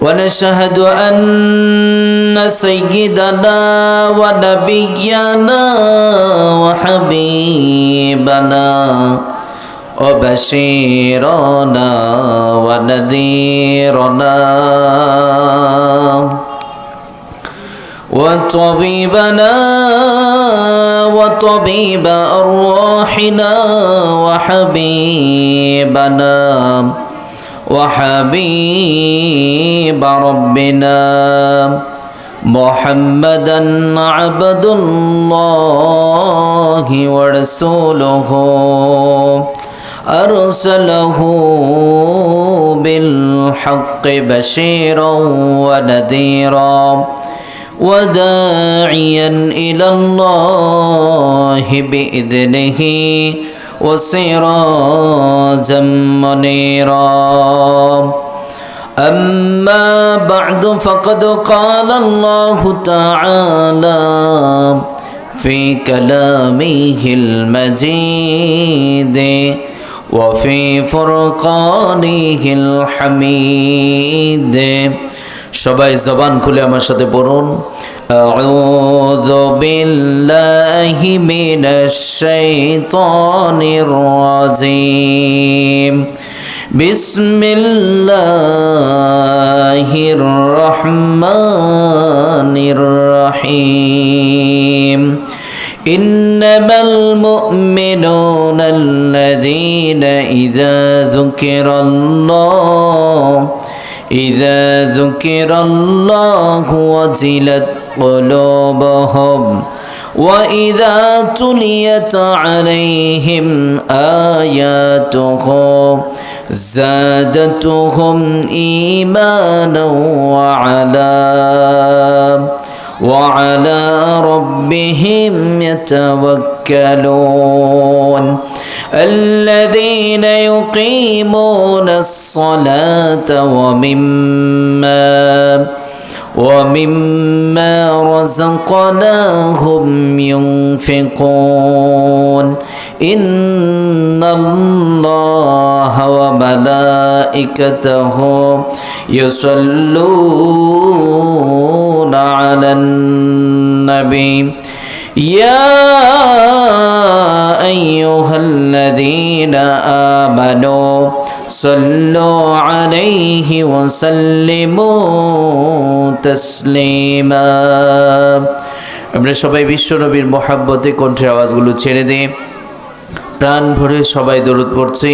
ونشهد أن سيدنا ونبينا وحبيبنا وبشيرنا ونذيرنا وطبيبنا وطبيب أرواحنا وحبيبنا وحبيب ربنا محمدا عبد الله ورسوله أرسله بالحق بشيرا ونذيرا وداعيا إلى الله بإذنه وسراجا منيرا أما بعد فقد قال الله تعالى في كلامه المجيد وفي فرقانه الحميد সবাই জবান খুলে আমার সাথে পড়ুন আউযু বিল্লাহি মিনাশ শাইতানির রাজিম বিসমিল্লাহির রহমানির রহিম ইন্নামাল মুমিনুনা আল্লাযীনা إذا ذكر الله وجلت قلوبهم وإذا تليت عليهم آياته زادتهم إيمانا وعلى ربهم يتوكلون الذين يقيمون الصلاة ومما رزقناهم ينفقون إن الله وملائكته يصلون على النبي يا أيها الذين آمنوا صلوا عليه وسلموا تسليما আমরা সবাই বিশ্ব নবীর মহব্বতে কণ্ঠের আওয়াজগুলো ছেড়ে দিয়ে প্রাণ ভরে সবাই দরুদ পড়ছি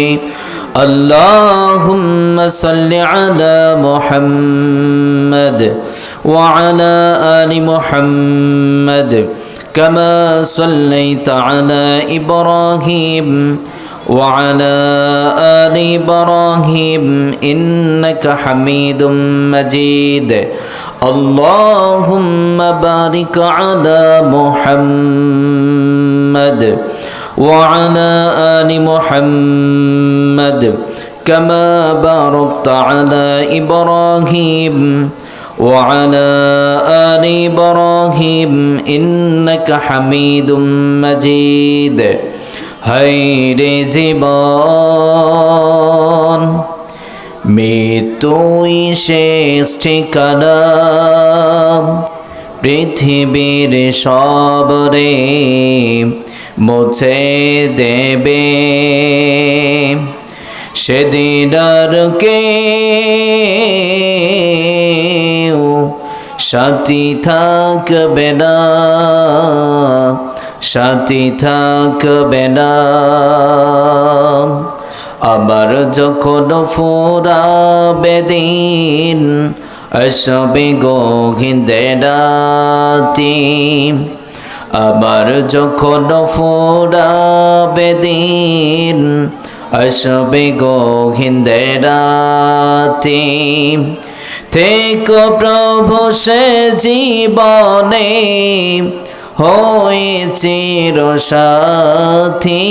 আল্লাহুম্মা সাল্লি আলা মুহাম্মাদ ওয়া আলা আলি মুহাম্মাদ كما صليت على إبراهيم وعلى آل إبراهيم إنك حميد مجيد اللهم بارك على محمد وعلى آل محمد كما باركت على إبراهيم وعلى آل إبراهيم إنك حميد مجيد হায়রে জীবন মৃত্যুই শেষ ঠিকানা পৃথিবীর সবরে মুছে দেবে সেদিন আর কেউ সাথী থাকবে না সাথী থাকবে না আমার যখন ফুরাবে দিন আসবে গহীনে রাতি আমার যখন ফুরাবে দিন আসবে গহীনে রাতি থেকো প্রভু সে জীবনে হয়ে চির সাথী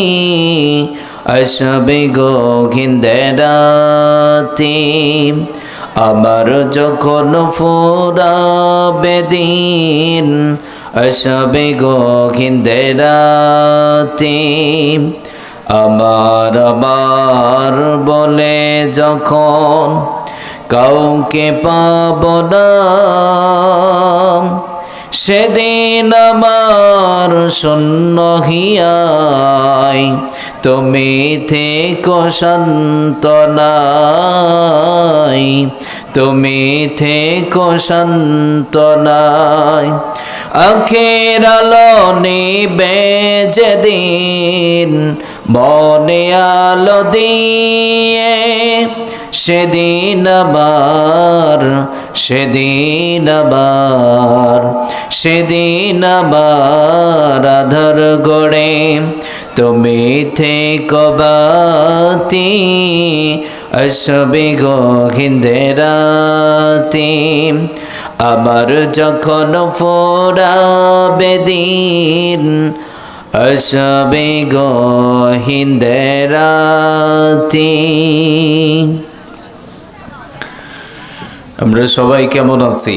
আসবে গহীনে রাতি আমার যখন ফুরাবে দিন আসবে গহীনে রাতি আমার বলে যখন কাউকে পাব না। সেদিন আমার শূন্য হিয়ায় তুমি থেকো সান্ত্বনায়, তুমি থেকো সান্ত্বনায়। আখের আলো নিবে যেদিন মনে আলো দিয়ে, সেদিন আমার, সেদিন আমার, সেদিন আমার আধার গড়ে তুমি থেকো বাতি, আসবে গহীন রাতে। আমার যখন ফোরাবে দিন, আসবে গহীন রাতে। আমরা সবাই কেমন আছি?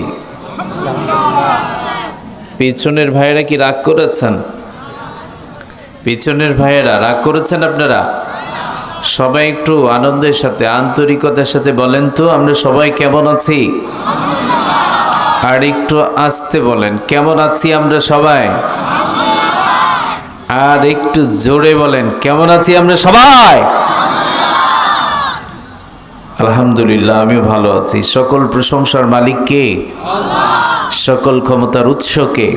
পিছনের ভাইয়েরা কি রাগ করেছেন? পিছনের ভাইয়েরা রাগ করেছেন আপনারা? সবাই একটু আনন্দের সাথে আন্তরিকতার সাথে বলেন তো, আমরা সবাই কেমন আছি? আর একটু আস্তে বলেন, কেমন আছি আমরা সবাই? আর একটু জোরে বলেন, কেমন আছি আমরা সবাই? আলহামদুলিল্লাহ, আমিও ভালো আছি। সকল প্রশংসার মালিক কে? সকল ক্ষমতার উৎস কে?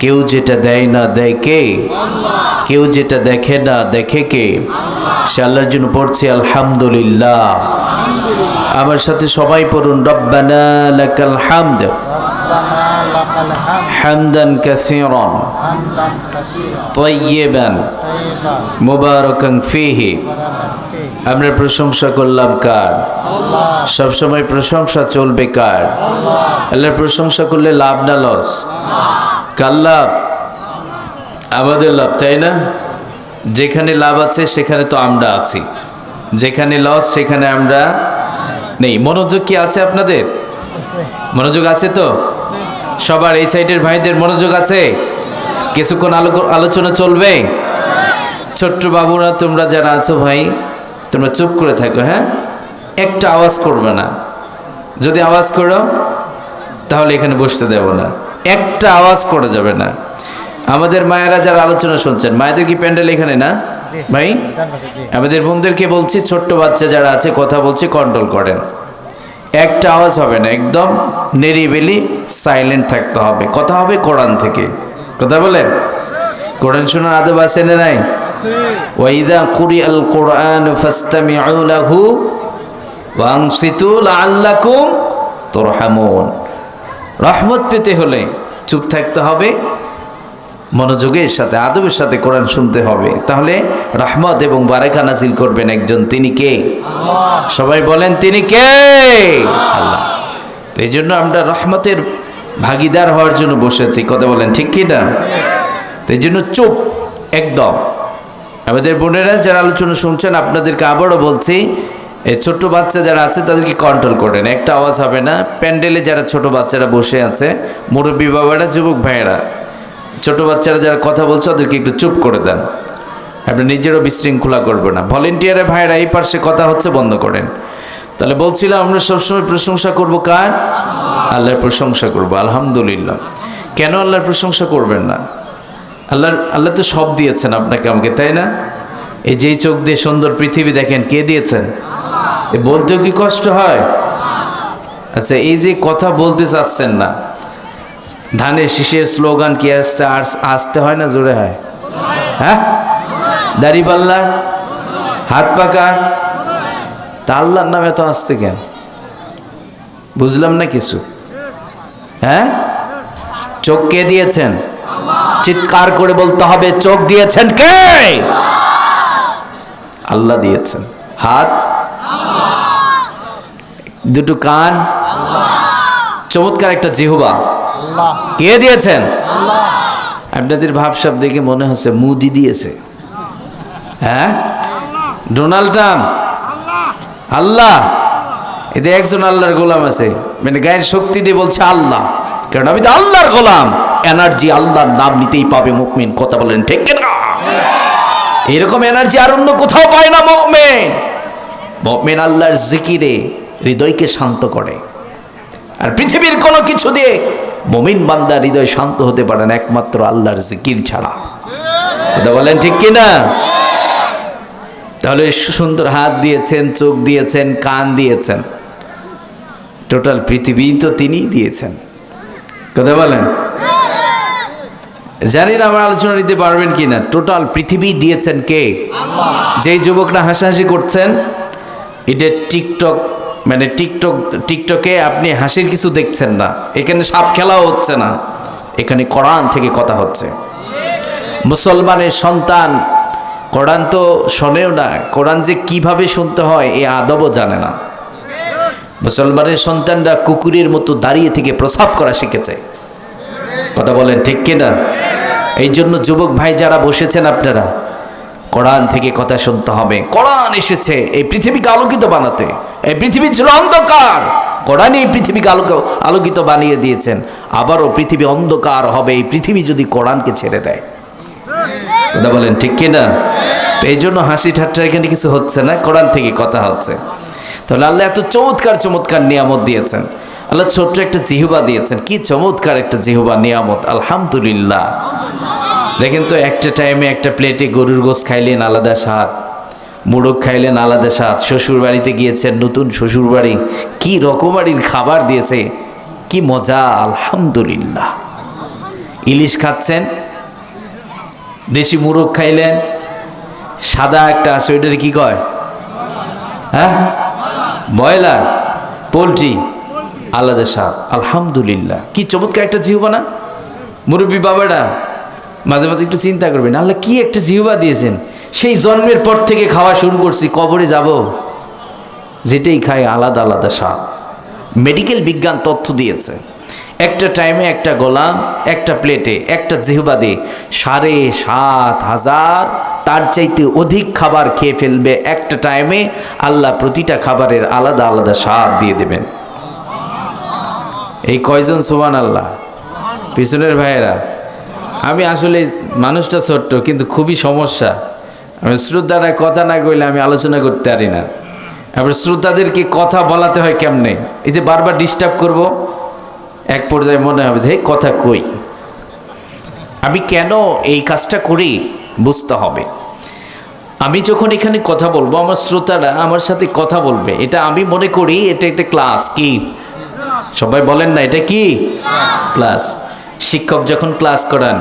কেউ যেটা দেয় না দেয় কে? কেউ যেটা দেখে না দেখে কে? সে আল্লাহর জন্য পড়ছি আলহামদুলিল্লাহ। আমার সাথে সবাই পড়ুন, রব্বানা লাকাল হামদ হামদান কাসীরান তাইয়িবান মুবারাকান ফীহি। আমরা প্রশংসা করলাম কার? সবসময় প্রশংসা চলবে কার? আল্লাহর প্রশংসা করলে লাভ না লস? কার লাভ? আমাদের লাভ, তাই না? যেখানে লাভ আছে সেখানে তো আমরা আছি, যেখানে লস সেখানে আমরা নেই। মনোযোগ কি আছে আপনাদের? মনোযোগ আছে তো? সবার এই সাইডের ভাইদের মনোযোগ আছে? কিছুক্ষণ আলোচনা চলবে। ছোট্ট বাবুরা, তোমরা যারা আছো ভাই, তোমরা চুপ করে থাকো, হ্যাঁ? একটা আওয়াজ করবে না। যদি আওয়াজ করো তাহলে এখানে বসতে দেব না। একটা আওয়াজ করা যাবে না। আমাদের মায়েরা যারা আলোচনা শুনছেন, মায়েদের কি প্যান্ডেল এখানে না ভাই? আমাদের বোনদেরকে বলছি, ছোট্ট বাচ্চা যারা আছে কথা বলছি, কন্ট্রোল করেন। একটা আওয়াজ হবে না, একদম নিরিবিলি সাইলেন্ট থাকতে হবে। কথা হবে কোরআন থেকে। কথা বলেন, কোরআন শোনার আদব আছে না নাই? ওয়াইদা কুরিআল কুরআন ফাসতামিউ লাহু ওয়া আনসিতু লাআল্লাকুম তুরহামুন। রহমত পেতে হলে চুপ থাকতে হবে, মনোযোগের সাথে আদবের সাথে কোরআন শুনতে হবে, তাহলে রহমত এবং বারাকা নাজিল করবেন একজন। তিনি কে? সবাই বলেন, তিনি কে? আল্লাহ। এই জন্য আমরা রহমতের ভাগিদার হওয়ার জন্য বসেছি। কথা বলেন ঠিক কি না? এই জন্য চুপ একদম। আমাদের বোনেরা যারা আলোচনা শুনছেন, আপনাদেরকে আবারও বলছি, এই ছোট্ট বাচ্চা যারা আছে তাদেরকে কন্ট্রোল করেন, একটা আওয়াজ হবে না। প্যান্ডেলে যারা ছোট বাচ্চারা বসে আছে, মুরব্বী বাবারা, যুবক ভাইয়েরা, ছোট বাচ্চারা যারা কথা বলছে ওদেরকে একটু চুপ করে দেন। আপনি নিজেরও বিশৃঙ্খলা করবেন না। ভলেন্টিয়ারে ভাইয়েরা এই পাশে কথা হচ্ছে, বন্ধ করেন। তাহলে বলছিলাম, আমরা সবসময় প্রশংসা করব কার? আল্লাহর প্রশংসা করব। আলহামদুলিল্লাহ। কেন আল্লাহর প্রশংসা করবেন না? আল্লাহ তো সব দিয়েছেন আপনাকে আমাকে, তাই না? এই যেই চোখ দিয়ে সুন্দর পৃথিবী দেখেন, কে দিয়েছেন? বলতেও কি কষ্ট হয়? আচ্ছা, এই যে কথা বলতে চাচ্ছেন না, ধানের শীষের স্লোগান কি আসতে আসতে হয় না জোরে হয়? হ্যাঁ, দাড়িপাল্লা, হাত পাকার, তা আল্লাহর নামে তো আসতে কেন? বুঝলাম না কিছু। হ্যাঁ, চোখ কে দিয়েছেন? চিৎকার করে বলতে হবে, চোখ দিয়েছেন কে? আল্লাহ দিয়েছেন। হাত, দুটো কান, চমৎকার একটা জিহ্বা, কে দিয়েছেন? আপনাদের ভাবসাব দেখে মনে হচ্ছে মোদি দিয়েছে। হ্যাঁ, ডোনাল্ড ট্রাম্প, আল্লাহ। এতে একজন আল্লাহর গোলাম আছে, মানে গায়ের শক্তি দিয়ে বলছে আল্লাহ, কারণ আমি তো আল্লাহর গোলাম। এনার্জি আল্লাহর নাম নিতেই পাবে মুমিন। কথা বলেন ঠিক না? এরকম এনার্জি আর অন্য কোথাও পায় না মুমিন। মুমিন আল্লাহর জিকিরে হৃদয়কে শান্ত করে। আর পৃথিবীর কোনো কিছু দিয়ে মুমিন বান্দার হৃদয় শান্ত হতে পারে না একমাত্র আল্লাহর জিকির ছাড়া। কথা বলেন ঠিক কিনা? তাহলে সুন্দর হাত দিয়েছেন, চোখ দিয়েছেন, কান দিয়েছেন, টোটাল পৃথিবী তো তিনিই দিয়েছেন। কথা বলেন। জানি না আমার আলোচনা নিতে পারবেন কিনা। টোটাল পৃথিবী দিয়েছেন কে? যেই যুবকরা হাসাহাসি করছেন, এটা টিকটকে আপনি হাসির কিছু দেখছেন না। এখানে সাপ খেলাও হচ্ছে না, এখানে কোরআন থেকে কথা হচ্ছে। মুসলমানের সন্তান কোরআন তো শোনেও না, কোরআন যে কিভাবে শুনতে হয় এই আদবও জানে না। মুসলমানের সন্তানরা কুকুরের মতো দাঁড়িয়ে থেকে প্রস্রাব করা শিখেছে। কথা বলেন ঠিক কিনা? এই জন্য যুবক ভাই যারা বসেছেন, আপনারা কোরআন থেকে কথা শুনতে হবে। কোরআন এসেছে এই পৃথিবীকে আলোকিত বানাতে। এই পৃথিবী ছিল অন্ধকার, কোরআনই এই পৃথিবীকে আলোকিত বানিয়ে দিয়েছেন। আবারও পৃথিবী অন্ধকার হবে এই পৃথিবী যদি কোরআনকে ছেড়ে দেয়। কথা বলেন ঠিক কিনা? এই জন্য হাসি ঠাট্টা এখানে কিছু হচ্ছে না, কোরআন থেকে কথা হচ্ছে। তাহলে আল্লাহ এত চমৎকার নিয়ামত দিয়েছেন। আল্লাহ ছোট্ট একটা জিহ্বা দিয়েছেন, কি চমৎকার একটা জিহ্বা নিয়ামত, আলহামদুলিল্লাহ। দেখেন তো, একটা টাইমে একটা প্লেটে গরুর গোশত খাইলেন আলাদা স্বাদ, মোরগ খাইলেন আলাদা স্বাদ। শ্বশুর বাড়িতে গিয়েছেন, নতুন শ্বশুর বাড়ি, কি রকমারির খাবার দিয়েছে, কি মজা, আলহামদুলিল্লাহ। ইলিশ খাচ্ছেন, দেশি মোরগ খাইলেন, সাদা একটা আছে, ওইটার কি কয়? হ্যাঁ, ব্রয়লার, পোলট্রি, আলাদা স্বাদ, আলহামদুলিল্লাহ। কি চমৎকার একটা জিহ্বা না? মুরব্বী বাবারা মাঝে মাঝে একটু চিন্তা করবেন, আল্লাহ কি একটা জিহ্বা দিয়েছেন। সেই জন্মের পর থেকে খাওয়া শুরু করছি, কবরে যাব, যেটাই খাই আলাদা আলাদা স্বাদ। মেডিকেল বিজ্ঞান তথ্য দিয়েছে, একটা টাইমে একটা গোলাম একটা প্লেটে একটা জিহ্বা দিয়ে ৭,৫০০০ তার চাইতে অধিক খাবার খেয়ে ফেলবে একটা টাইমে। আল্লাহ প্রতিটা খাবারের আলাদা আলাদা স্বাদ দিয়ে দেবেন। এই কয়জন সুবহানাল্লাহ? পিছনের ভাইয়েরা, আমি আসলে মানুষটা ছোট্ট, কিন্তু খুবই সমস্যা। আমি শ্রদ্ধারা কথা না কইলে আমি আলোচনা করতে পারি না। এবার শ্রদ্ধাদেরকে কথা বলাতে হয় কেমনে, এই যে বারবার ডিস্টার্ব করব, এক পর্যায়ে মনে হবে যে কথা কই, আমি কেন এই কাজটা করি, বুঝতে হবে। আমি যখন এখানে কথা বলবো, আমার শ্রোতারা আমার সাথে কথা বলবে, এটা আমি মনে করি এটা একটা ক্লাস। কি সবাই বলেন না, এটা কি ক্লাস? শিক্ষক যখন ক্লাস করান,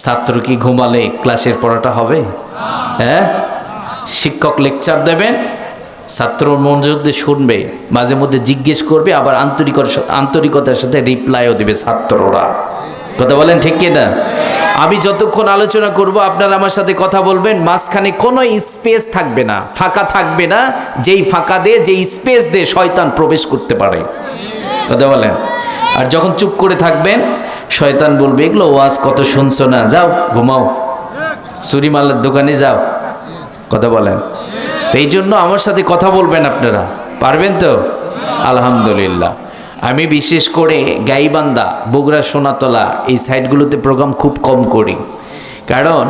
ছাত্র কি ঘুমালে ক্লাসের পড়াটা হবে? হ্যাঁ, শিক্ষক লেকচার দেবেন, ছাত্র মনোযোগ দিয়ে শুনবে, মাঝে মধ্যে জিজ্ঞেস করবে, আবার আন্তরিকতার সাথে রিপ্লাইও দেবে ছাত্ররা। কথা বলেন ঠিক কিনা? আমি যতক্ষণ আলোচনা করব আপনারা আমার সাথে কথা বলবেন, মাঝখানে কোনো স্পেস থাকবে না, ফাঁকা থাকবে না, যেই ফাঁকা দিয়ে যেই স্পেস দিয়ে শয়তান প্রবেশ করতে পারে। কথা বলেন। আর যখন চুপ করে থাকবেন, শয়তান বলবে এগুলো ওয়াজ কত শুনছো না, যাও ঘুমাও, চুরি মালের দোকানে যাও। কথা বলেন। এই জন্য আমার সাথে কথা বলবেন, আপনারা পারবেন তো? আলহামদুলিল্লাহ। আমি বিশেষ করে গাইবান্ধা, বগুড়া, সোনাতলা এই সাইডগুলোতে প্রোগ্রাম খুব কম করি, কারণ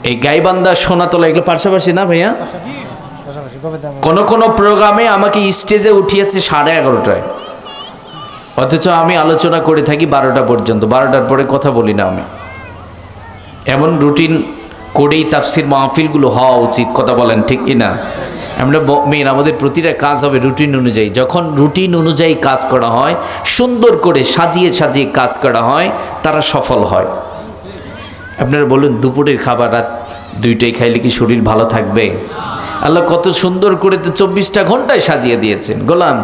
এই গাইবান্ধা, সোনাতলা এগুলো পাশাপাশি না ভাইয়া? কোনো প্রোগ্রামে আমাকে স্টেজে উঠিয়েছে 11:30টায়, অথচ আমি আলোচনা করে থাকি 12টা পর্যন্ত। 12টার পরে কথা বলি না আমি। এমন রুটিন করেই তাফসির মাহফিলগুলো হওয়া উচিত। কথা বলেন ঠিক কিনা? আমরা মেন, আমাদের প্রতিটা কাজ হবে রুটিন অনুযায়ী। যখন রুটিন অনুযায়ী কাজ করা হয়, সুন্দর করে সাজিয়ে সাজিয়ে কাজ করা হয়, তারা সফল হয়। আপনারা বলুন, দুপুরের খাবার রাত 2টায় খাইলে কি শরীর ভালো থাকবে? আল্লাহ কত সুন্দর করে তো 24টা ঘন্টায় সাজিয়ে দিয়েছেন। গোলাম,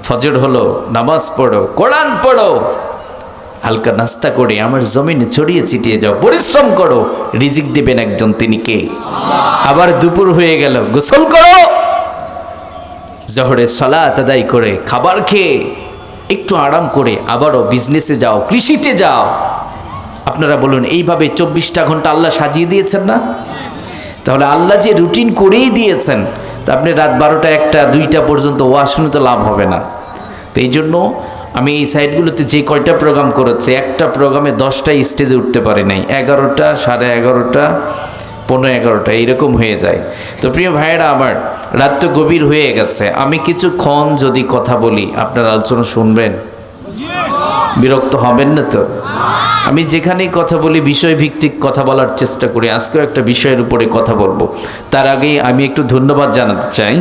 ফজর হলো, নামাজ পড়ো, কোরআন পড়ো, হালকা নাস্তা করে আমার জমিনে ছড়িয়ে ছিটিয়ে যাও, পরিশ্রম করো, রিজিক দেবেন একজন, তিনি কে? আবার দুপুর হয়ে গেল, গোসল করো, জোহরের সালাত আদায় করে খাবার খেয়ে একটু আরাম করে আবারও বিজনেসে যাও, কৃষিতে যাও। আপনারা বলুন, এইভাবে 24টা ঘন্টা আল্লাহ সাজিয়ে দিয়েছেন না? তাহলে আল্লাহ যে রুটিন করেই দিয়েছেন, তা আপনি রাত 12টা, 1টা, 2টা পর্যন্ত ওয়াজ শুনে তো লাভ হবে না। তো এই জন্য আমি এই সাইডগুলোতে যে কয়টা প্রোগ্রাম করেছি, একটা প্রোগ্রামে 10টা স্টেজে উঠতে পারি নাই, 11টা, 11:30, 11:15 এইরকম হয়ে যায়। তো প্রিয় ভাইয়েরা আমার, রাত তো গভীর হয়ে গেছে, আমি কিছুক্ষণ যদি কথা বলি আপনারা আলোচনা শুনবেন? বিরক্ত হবেন না তো? আমি যেখানেই কথা বলি বিষয়ভিত্তিক কথা বলার চেষ্টা করি। আজকেও একটা বিষয়ের উপরে কথা বলবো। তার আগে আমি একটু ধন্যবাদ জানাতে চাই।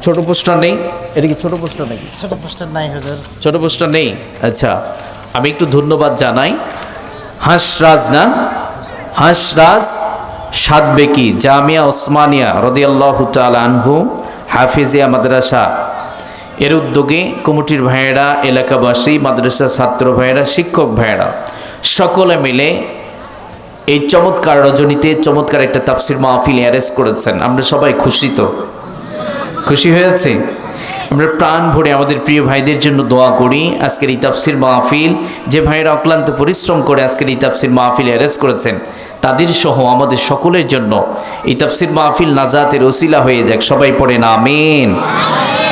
ছোট পোস্টার নেই? এটা কি ছোট পোস্টার নেই? ছোট পোস্টার নাই হুজুর। ছোট পোস্টার নেই? আচ্ছা, আমি একটু ধন্যবাদ জানাই। হাঁসরাজ না, হাঁসরাজ সাদবেকি জামিয়া ওসমানিয়া রাদিয়াল্লাহু তাআলা আনহু হাফিজিয়া মাদ্রাসা এর উদ্যোগে কমিটির ভাইয়েরা, এলাকাবাসী, মাদ্রাসা ছাত্র ভাইয়েরা, শিক্ষক ভাইয়েরা সকলে মিলে এই চমৎকার রজনীতে চমৎকার একটা তাফসির মাহফিল অ্যারেঞ্জ করেছেন। আমরা সবাই খুশি তো? খুশি হয়েছে? আমরা প্রাণ ভরে আমাদের প্রিয় ভাইদের জন্য দোয়া করি। আজকের এই তাফসির মাহফিল, যে ভাইয়েরা অক্লান্ত পরিশ্রম করে আজকের এই তাফসির মাহফিল অ্যারেঞ্জ করেছেন, তাদের সহ আমাদের সকলের জন্য এই তাফসির মাহফিল নাজাতের ওসিলা হয়ে যাক। সবাই পড়েন আমিন।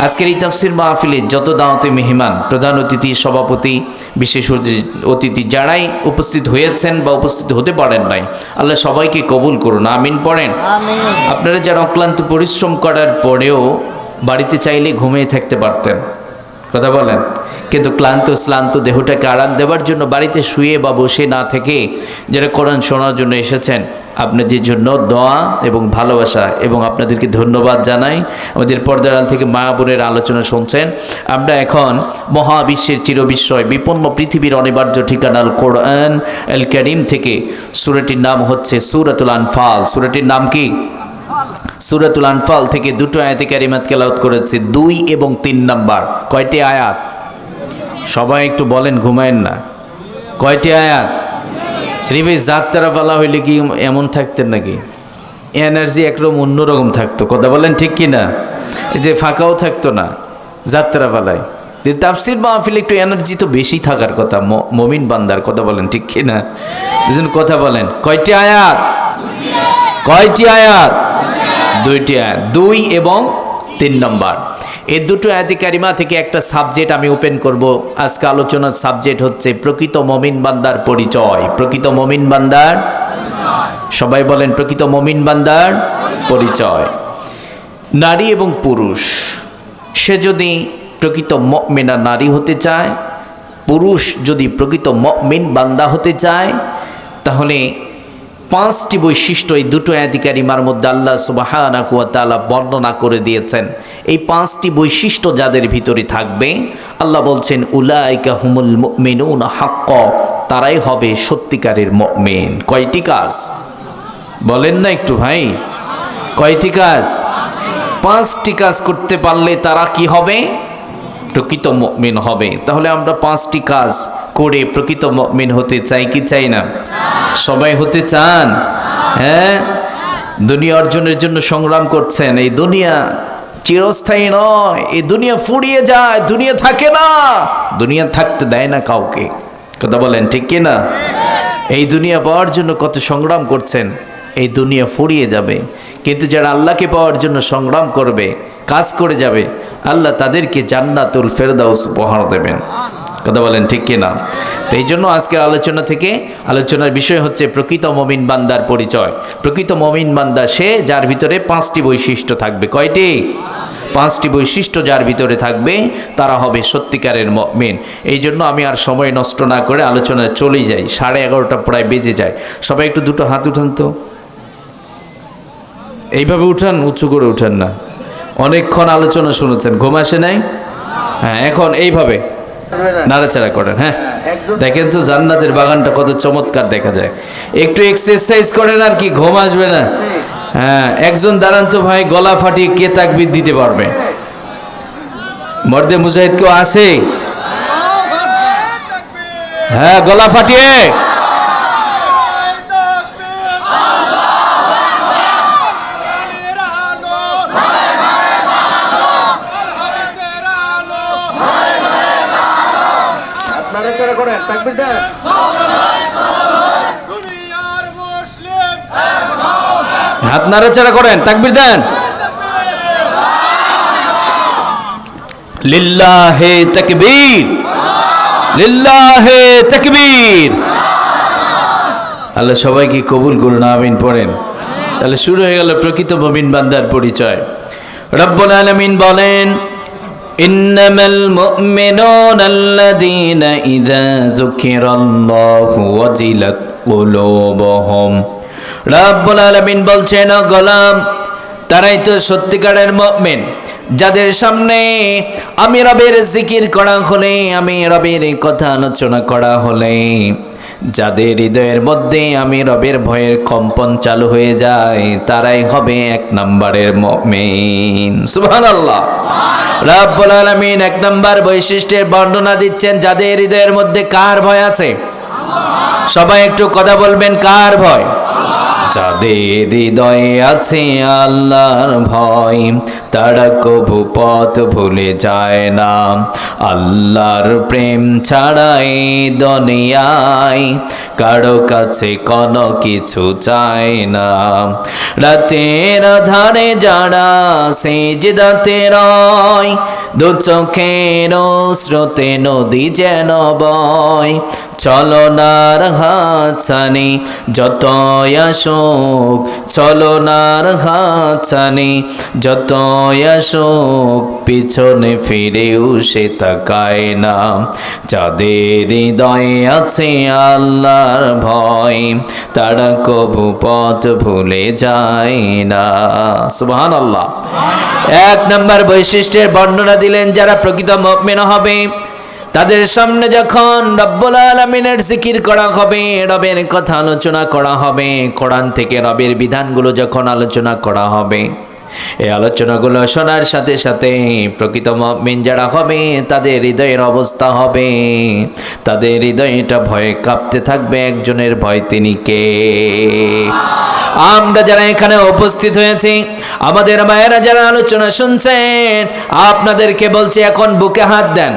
আজকের এই তাফসির মাহফিলে যত দাওয়াতে মেহমান, প্রধান অতিথি, সভাপতি, বিশেষ অতিথি যারাই উপস্থিত হয়েছেন বা উপস্থিত হতে পারেন নাই, আল্লাহ সবাইকে কবুল করুন, আমিন পড়েন। আপনারা যারা অক্লান্ত পরিশ্রম করার পরেও বাড়িতে চাইলে ঘুমিয়ে থাকতে পারতেন, কথা বলেন, কিন্তু শ্লান্ত দেহটাকে আরাম দেওয়ার জন্য বাড়িতে শুয়ে বা বসে না থেকে যারা কোরআন শোনার জন্য এসেছেন, আপনাদের জন্য দোয়া এবং ভালোবাসা এবং আপনাদেরকে ধন্যবাদ জানাই। আমাদের পর্দার আড়াল থেকে মা বোনের আলোচনা শুনছেন। আমরা এখন মহাবিশ্বের চিরবিস্ময় বিপন্ন পৃথিবীর অনিবার্য ঠিকানা আল কোরআন আল কারীম থেকে সূরাটির নাম হচ্ছে সূরাতুল আনফাল। সূরাটির নাম কি? সূরাতুল আনফাল থেকে দুটো আয়াতে কারিমাত তেলাওয়াত করেছি, 2 এবং 3 নাম্বার। কয়টি আয়াত? সবাই একটু বলেন, ঘুমায়েন না। কয়টি আয়াত? রিভাই যাত্রা বলা হইলে কি এমন থাকতেন নাকি? এনার্জি একরকম অন্যরকম থাকতো, কথা বলেন ঠিক কি না? এই যে ফাঁকাও থাকতো না যাত্রা বেলায়। তাফসির মাহফিল একটু এনার্জি তো বেশি থাকার কথা, মমিন বান্দার, কথা বলেন ঠিক কি না? দুজন কথা বলেন। কয়টি আয়াত? কয়টি আয়াত? 2টি আয়াত, 2 এবং 3 নম্বর। এই দুটো আয়াতে কারিমা থেকে একটা সাবজেক্ট আমি ওপেন করব। আজকে আলোচনার সাবজেক্ট হচ্ছে প্রকৃত মুমিন বান্দার পরিচয়। প্রকৃত মুমিন বান্দার, সবাই বলেন, প্রকৃত মুমিন বান্দার পরিচয়। নারী এবং পুরুষ, সে যদি প্রকৃত মুমিনা নারী হতে চায়, পুরুষ যদি প্রকৃত মুমিন বান্দা হতে চায়, তাহলে 5টি বৈশিষ্ট্য এই দুটো আয়াতে কারিমার মধ্যে আল্লাহ সুবহানাহু ওয়া তাআলা বর্ণনা করে দিয়েছেন। এই 5টি বৈশিষ্ট্য যাদের ভিতরে থাকবে, আল্লাহ বলছেন উলাইকা হুমুল মুমিনুনা হাক্কা, তারাই হবে সত্যিকারের মুমিন। কয়টি কাজ বলেন না একটু ভাই? কয়টি কাজ? 5টি কাজ করতে পারলে তারা কি হবে? প্রকৃত মুমিন হবে। তাহলে আমরা 5টি কাজ করে প্রকৃত মুমিন হতে চাই কি চাই না? সবাই হতে চান? হ্যাঁ, দুনিয়া অর্জনের জন্য সংগ্রাম করছেন। এই দুনিয়া চিরস্থায়ী নয়, এই দুনিয়া ফুরিয়ে যায়, দুনিয়া থাকে না, দুনিয়া থাকতে দেয় না কাউকে, কথা বলেন ঠিক কি না? এই দুনিয়া পাওয়ার জন্য কত সংগ্রাম করছেন, এই দুনিয়া ফুরিয়ে যাবে, কিন্তু যারা আল্লাহকে পাওয়ার জন্য সংগ্রাম করবে, কাজ করে যাবে, আল্লাহ তাদেরকে জান্নাতুল ফেরদাউস উপহার দেবেন, কথা বলেন ঠিক কি না? তো এই জন্য আজকে আলোচনার বিষয় হচ্ছে প্রকৃত মুমিন বান্দার পরিচয়। প্রকৃত মুমিন বান্দা সে যার ভিতরে 5টি বৈশিষ্ট্য থাকবে। কয়টি? 5টি বৈশিষ্ট্য যার ভিতরে থাকবে, তারা হবে সত্যিকারের মুমিন। এই জন্য আমি আর সময় নষ্ট না করে আলোচনায় চলেই যাই। 11:30 প্রায় বেজে যায়। সবাই একটু দুটো হাত উঠান তো, এইভাবে উঠান, উঁচু করে উঠান না। অনেকক্ষণ আলোচনা শুনেছেন, ঘুম আসে নাই? হ্যাঁ, এখন এইভাবে নাড়াচাড়া করেন। হ্যাঁ, দেখেন তো জান্নাতের বাগানটা কত চমৎকার দেখা যায়। একটু এক্সারসাইজ করেন আর কি, ঘুম আসবে না। হ্যাঁ, একজন দাঁড়ান তো ভাই, গলা ফাটিয়ে কে তাকবীর দিতে পারবে? মর্দে মুজাহিদ কেউ আছে? হ্যাঁ, গলা ফাটিয়ে। হাত নাড়াচাড়া করেন, তাকবীর দেন। লিল্লাহে তাকবীর, লিল্লাহে তাকবীর। আল্লাহ সবাইকে কবুল করুন, আমিন পড়েন। তাহলে শুরু হয়ে গেল প্রকৃত মুমিন বান্দার পরিচয়। রব্বুল আলামিন বলেন, ইন্নামাল মুমিনুনা আল্লাযীনা ইযা যুকিরাল্লাহু ওয়াজিলাত কুলুবুহুম। রব্বুল আলামিন বলছেন, ও গোলাম, তারাই তো সত্যিকারের মুমিন, যাদের সামনে আমি রবের জিকির করা হলে, আমি রবের কথা আলোচনা করা হলে, যাদের হৃদয়ের মধ্যে আমি রবের ভয়ের কম্পন চালু হয়ে যায়, তারাই হবে এক নম্বরের মুমিন। সুবহানাল্লাহ। রব্বুল আলামিন এক নম্বর বৈশিষ্ট্যের বর্ণনা দিচ্ছেন, যাদের হৃদয়ের মধ্যে কার ভয় আছে? সবাই একটু কথা বলবেন, কার ভয়? যাদের হৃদয়ে আছে আল্লাহর ভয়, তারা কভু পথ ভুলে যায় না। আল্লাহর প্রেম ছাড়া এই দুনিয়ায় কারো কাছে কোনো কিছু চায় না। রাতের আধারে যারা সিজদাতে রয়, দু চোখের স্রোতে নদী যেন বয়। চলনার হাতছানি যতই আসুক, চলনার হাতছানি যতই আসুক, পিছনে ফিরেও সে তাকায় না। যাদের হৃদয়ে আছে আল্লাহর ভয়, তারা কভু পথ ভুলে যায় না। সুবহানাল্লাহ। এক নম্বর বৈশিষ্ট্যের বর্ণনা দিলেন, যারা প্রকৃত মুমিন হবে, তাদের সামনে যখন রব্বুল আলামিনের জিকির করা হবে, রবের কথা আলোচনা করা হবে, কোরআন থেকে রবের বিধানগুলো যখন আলোচনা করা হবে, এই আলোচনাগুলো শোনার সাথে সাথে প্রকৃত মুমিন যারা হবে, তাদের হৃদয়ের অবস্থা হবে, তাদের হৃদয়টা ভয়ে কাঁপতে থাকবে। একজনের ভয়, তিনি কে? আমরা যারা এখানে উপস্থিত হয়েছি, আমাদের মায়েরা যারা আলোচনা শুনছেন, আপনাদেরকে বলছি, এখন বুকে হাত দেন,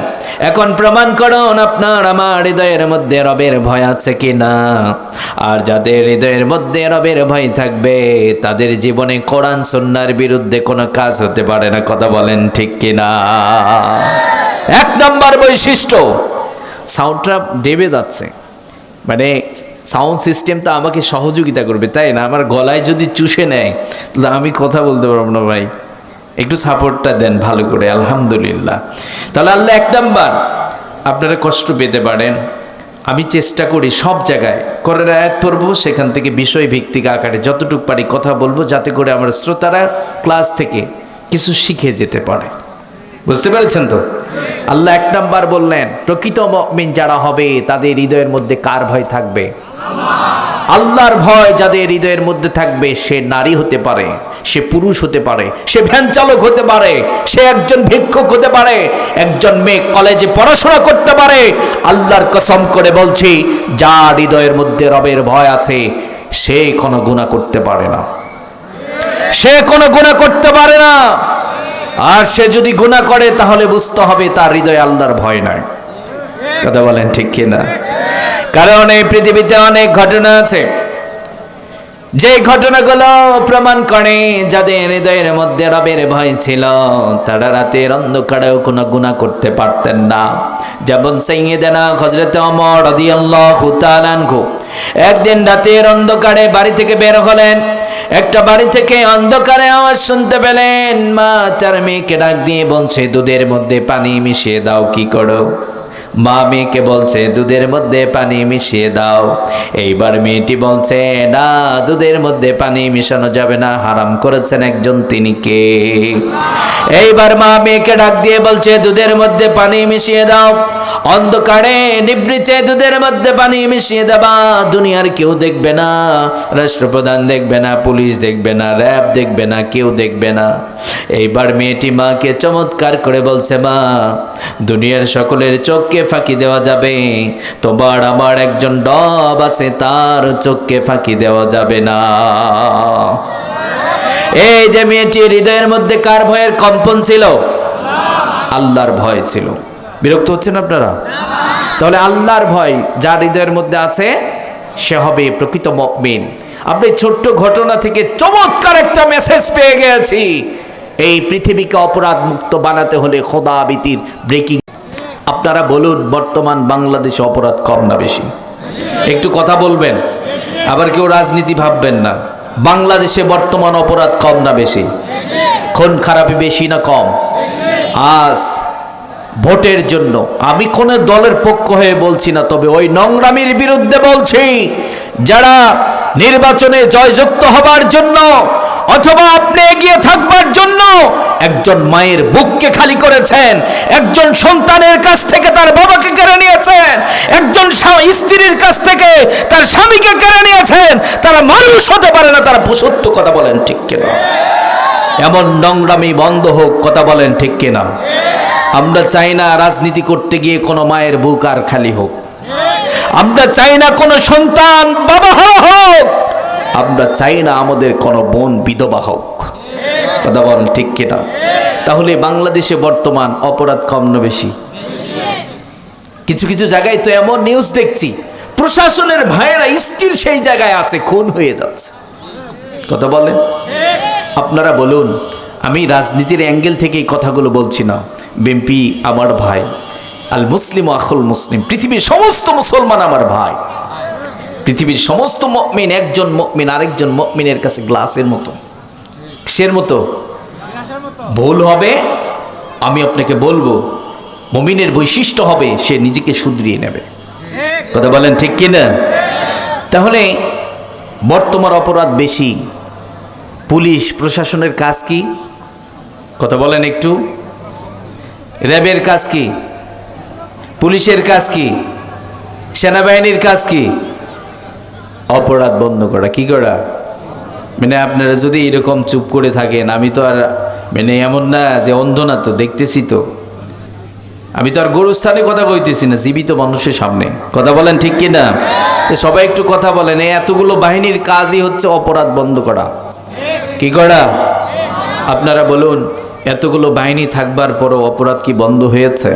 এখন প্রমাণ করুন আপনার আমার হৃদয়ের মধ্যে রবের ভয় আছে কিনা। আর যাদের হৃদয়ের মধ্যে রবের ভয় থাকবে, তাদের জীবনে কোরআন সুন্নাহর বিরুদ্ধে কোনো কাজ হতে পারে না। কথা বলেন ঠিক কিনা? এক নম্বর বৈশিষ্ট্য। সাউন্ডটা ডেবে যাচ্ছে, মানে সাউন্ড সিস্টেমটা আমাকে সহযোগিতা করবে, তাই না? আমার গলায় যদি চুষে নেয় তাহলে আমি কথা বলতে পারবো না। ভাই একটু সাপোর্টটা দেন ভালো করে। আলহামদুলিল্লাহ। তাহলে আল্লাহ এক নাম্বার, আপনারা কষ্ট পেতে পারেন, আমি চেষ্টা করি সব জায়গায় কোরআনের আয়াত পড়বো, সেখান থেকে বিষয় ভিত্তিক আকারে যতটুকু পারি কথা বলবো, যাতে করে আমার শ্রোতারা ক্লাস থেকে কিছু শিখে যেতে পারে। বুঝতে পেরেছেন তো? আল্লাহ এক নাম্বার বললেন, প্রকৃত মুমিন যারা হবে, তাদের হৃদয়ের মধ্যে কার ভয় থাকবে? আল্লাহর ভয় যাদের হৃদয়ের মধ্যে থাকবে, সে নারী হতে পারে, সে পুরুষ হতে পারে, সে ভ্যান চালক হতে পারে, সে একজন ভিক্ষুক হতে পারে, একজন মেয়ে কলেজে পড়াশোনা করতে পারে। আল্লাহর কসম করে বলছি, যার হৃদয়ের মধ্যে রবের ভয় আছে, সে কোনো গুনাহ করতে পারে না, সে কোনো গুনাহ করতে পারে না। আর সে যদি গুনাহ করে, তাহলে বুঝতে হবে তার হৃদয়ে আল্লাহর ভয় নাই। কথা বলেন ঠিক কিনা? কারণ এই পৃথিবীতে অনেক ঘটনা আছে, যে ঘটনাগুলো প্রমাণ করে যাদের হৃদয়ের মধ্যে রবের ভয় ছিল, তারা রাতের অন্ধকারেও কোনো গুনাহ করতে পারতেন না। যেমন সাইয়েদেনা হযরত ওমর রাদিয়াল্লাহু তাআলা আনহু একদিন রাতের অন্ধকারে বাড়ি থেকে বের হলেন। একটা বাড়ি থেকে অন্ধকারে আওয়াজ শুনতে পেলেন, মা তার মেয়েকে ডাক দিয়ে বলছে, দুধের মধ্যে পানি মিশিয়ে দাও। কি করো? মা মেয়েকে বলছে, দুধের মধ্যে পানি মিশিয়ে দাও। এইবার মেয়েটি বলছে, না, দুধের মধ্যে পানি মিশানো যাবে না, হারাম করেছেন একজন, তিনি কে? এইবার মা মেয়েকে ডাক দিয়ে বলছে, দুধের মধ্যে পানি মিশিয়ে দাও। অন্ধকারে নিভৃতে দুধের মধ্যে পানি মিশিয়ে দেবা, দুনিয়ার কেউ দেখবে না, রাষ্ট্রপ্রধান দেখবে না, পুলিশ দেখবে না, র্যাব দেখবে না, কেউ দেখবে না। এইবার মেয়েটি মাকে চমৎকার করে বলছে, মা, দুনিয়ার সকলের চোখকে ফাঁকি দেওয়া যাবে, তোমার আমার একজন রব আছে, তার চোখকে ফাঁকি দেওয়া যাবে না। এই যে মেয়েটির হৃদয়ের মধ্যে কার ভয়ের কম্পন ছিল? আল্লাহর ভয় ছিল। বিরক্ত হচ্ছেন আপনারা? তাহলে আল্লাহর ভয় যার হৃদয়ের মধ্যে আছে, সে হবে প্রকৃত মুমিন। আপনি ছোট্ট ঘটনা থেকে চমৎকার একটা মেসেজ পেয়ে গেছি। এই পৃথিবীকে অপরাধ মুক্ত বানাতে হলে খোদা ভীতির ব্রেকিং। আপনারা বলুন, বর্তমান বাংলাদেশে অপরাধ কম না বেশি? একটু কথা বলবেন, আবার কেউ রাজনীতি ভাববেন না। বাংলাদেশে বর্তমান অপরাধ কম না বেশি? খুন খারাপি বেশি না কম? আজ ভোটের জন্য আমি কোন দলের পক্ষ হয়ে বলছি না, তবে ওই নোংরামির বিরুদ্ধে বলছি, যারা নির্বাচনে জয়যুক্ত হবার জন্য অথবা আপনি এগিয়ে থাকবার জন্য একজন মায়ের বুককে খালি করেছেন, একজন সন্তানের কাছ থেকে তার বাবাকে কেড়ে নিয়েছেন, একজন স্ত্রীর কাছ থেকে তার স্বামীকে কেড়ে নিয়েছেন, তারা মানুষ হতে পারে না, তারা সত্য কথা বলেন ঠিক কিনা? এমন নোংরামি বন্ধ হোক, কথা বলেন ঠিক কিনা? আমরা চাই না রাজনীতি করতে গিয়ে কোনো মায়ের বুক আর খালি হোক, আমরা চাই না কোনো সন্তান বাবা হোক, আমরা চাই না আমাদের কোনো বোন বিধবা হোক, কথা বলেন ঠিক কিনা? তাহলে বাংলাদেশে বর্তমান অপরাধ কম না বেশি? কিছু কিছু জায়গায় তো এমন নিউজ দেখছি, প্রশাসনের ভাইয়েরা স্টিল সেই জায়গায় আছে, খুন হয়ে যাচ্ছে, কথা বলেন। আপনারা বলুন, আমি রাজনীতির অ্যাঙ্গেল থেকে এই কথাগুলো বলছি না। বিএনপি আমার ভাই, আল মুসলিম আখুল মুসলিম, পৃথিবীর সমস্ত মুসলমান আমার ভাই, পৃথিবীর সমস্ত মুমিন একজন মুমিন আরেকজন মুমিনের কাছে গ্লাসের মতো। কিসের মতো? ভুল হবে আমি আপনাকে বলবো, মুমিনের বৈশিষ্ট্য হবে সে নিজেকে শুধরিয়ে নেবে, কথা বলেন ঠিক কিনা? তাহলে বর্তমান অপরাধ বেশি, পুলিশ প্রশাসনের কাজ কি? কথা বলেন একটু। র্যাবের কাজ কি? পুলিশের কাজ কি? সেনাবাহিনীর কাজ কি? অপরাধ বন্ধ করা। কি করা? মানে আপনারা যদি এরকম চুপ করে থাকেন, আমি তো আর মানে এমন না যে অন্ধ না, তো দেখতেছি তো, আমি তো আর গরুস্থানে কথা কইতেছি না, জীবিত মানুষের সামনে, কথা বলেন ঠিক কিনা? সবাই একটু কথা বলেন। এই এতগুলো বাহিনীর কাজই হচ্ছে অপরাধ বন্ধ করা। কি করা? আপনারা বলুন, এতগুলো বাহিনী থাকবার পরও অপরাধ কি বন্ধ হয়েছে?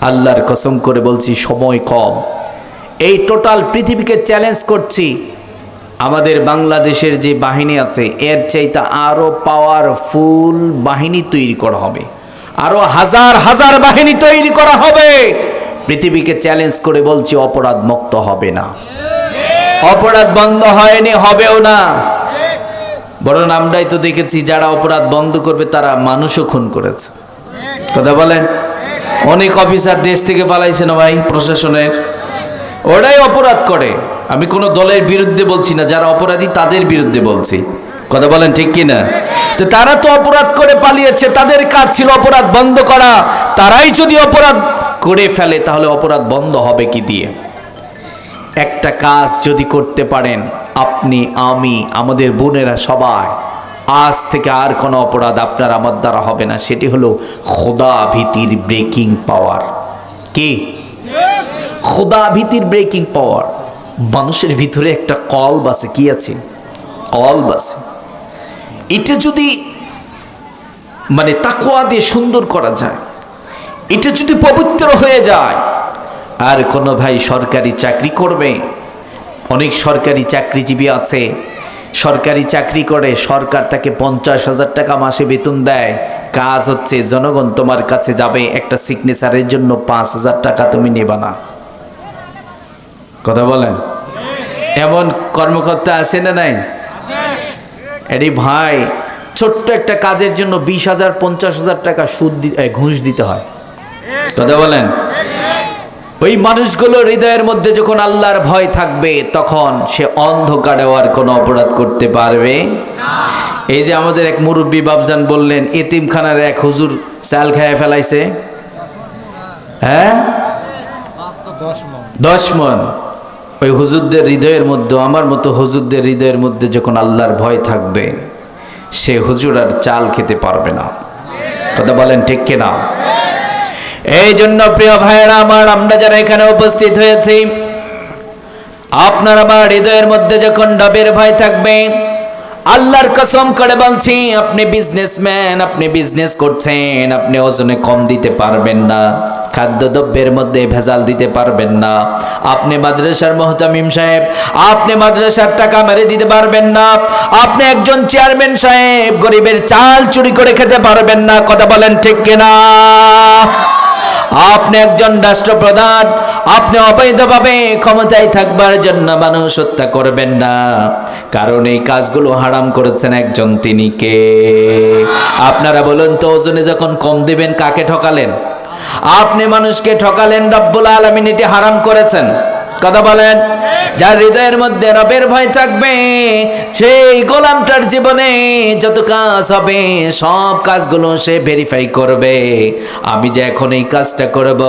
আল্লাহর কসম করে বলছি, সময় কম। এই টোটাল পৃথিবীকে চ্যালেঞ্জ করছি, আমাদের বাংলাদেশের যে বাহিনী আছে এর চাইতে আরো পাওয়ারফুল বাহিনী তৈরি করা হবে, আরো হাজার হাজার বাহিনী তৈরি করা হবে। পৃথিবীকে চ্যালেঞ্জ করে বলছি, অপরাধ মুক্ত হবে না, অপরাধ বন্ধ হয়নি, হবেও না। বরং আমরাই তো দেখেছি যারা অপরাধ বন্ধ করবে তারা মানুষও খুন করেছে, কথা বলেন। অনেক অফিসার দেশ থেকে পালাইছে না ভাই, প্রশাসনের, ওরাই অপরাধ করে। আমি কোনো দলের বিরুদ্ধে বলছি না, যারা অপরাধী তাদের বিরুদ্ধে বলছি, কথা বলেন ঠিক কিনা? তো তারা তো অপরাধ করে পালিয়েছে, তাদের কাজ ছিল অপরাধ বন্ধ করা। তারাই যদি অপরাধ করে ফেলে তাহলে অপরাধ বন্ধ হবে কি দিয়ে? একটা কাজ যদি করতে পারেন আপনি, আমি, আমাদের বোনেরা সবাই, আজ থেকে আর কোনো অপরাধ আপনার আমার দ্বারা হবে না। সেটি হলো খোদা ভীতির ব্রেকিং পাওয়ার। কি? খোদা ভীতির ব্রেকিং পাওয়ার। মানুষের ভিতরে একটা কলব আছে। কি আছে? কলব আছে। এটা যদি মানে তাকওয়া দিয়ে সুন্দর করা যায়, এটা যদি পবিত্র হয়ে যায়, আর কোনো ভাই সরকারি চাকরি করবে, অনেক সরকারি চাকরিজীবী আছে, সরকারি চাকরি করে, সরকার তাকে 50,000 টাকা মাসে বেতন দেয়। কাজ হচ্ছে জনগণ তোমার কাছে যাবে, একটা সিগনেচারের জন্য 5,000 টাকা তুমি নেবা না, কথা বলেন। এমন কর্মকর্তা আছে না নাই? আরে ভাই, ছোট্ট একটা কাজের জন্য 20,000 50,000 টাকা ঘুষ দিতে হয়, কথা বলেন। ওই মানুষগুলো হৃদয়ের মধ্যে যখন আল্লাহর ভয় থাকবে তখন সে অন্ধকারেও আর কোনো অপরাধ করতে পারবে না। এই যে আমাদের এক মুরব্বী বাবজান বললেন, এতিমখানার এক হুজুর চাল খেয়ে ফেলাইছে, হ্যাঁ 10 মণ। ওই হুজুরদের হৃদয়ের মধ্যে, আমার মতো হুজুরদের হৃদয়ের মধ্যে যখন আল্লাহর ভয় থাকবে, সে হুজুর আর চাল খেতে পারবে না, কথা বলেন ঠিক কিনা? এই জন্য প্রিয় ভাইয়েরা আমার, আমরা যারা এখানে উপস্থিত হয়েছি, আপনার আমার হৃদয়ের মধ্যে যখন ডবের ভয় থাকবে, আল্লাহর কসম করে বলছি, আপনি বিজনেসম্যান, আপনি বিজনেস করছেন, আপনি ওজনে কম দিতে পারবেন না, খাদ্যদ্রব্যের মধ্যে ভেজাল দিতে পারবেন না, আপনি মাদ্রাসার মুহতামিম সাহেব, আপনি মাদ্রাসার টাকা মেরে দিতে পারবেন না, আপনি একজন চেয়ারম্যান সাহেব, গরিবের চাল চুরি করে খেতে পারবেন না, কথা বলেন ঠিক কিনা? আপনি একজন রাষ্ট্রপ্রধান, আপনি অবৈধভাবে ক্ষমতায় থাকবার জন্য মানুষ হত্যা করবেন না, কারণ এই কাজগুলো হারাম করেছেন একজন, তিনি কে? আপনারা বলুন তো, ওজনে যখন কম দিবেন কাকে ঠকালেন? আপনি মানুষকে ঠকালেন, রব্বুল আলামিন এটি হারাম করেছেন। কথা বলেন। যার হৃদয়ের মধ্যে রবের ভয় থাকবে, সেই গোলামটার জীবনে যত কাজ হবে সব কাজগুলো সে ভেরিফাই করবে। আমি যে এখন এই কাজটা করব,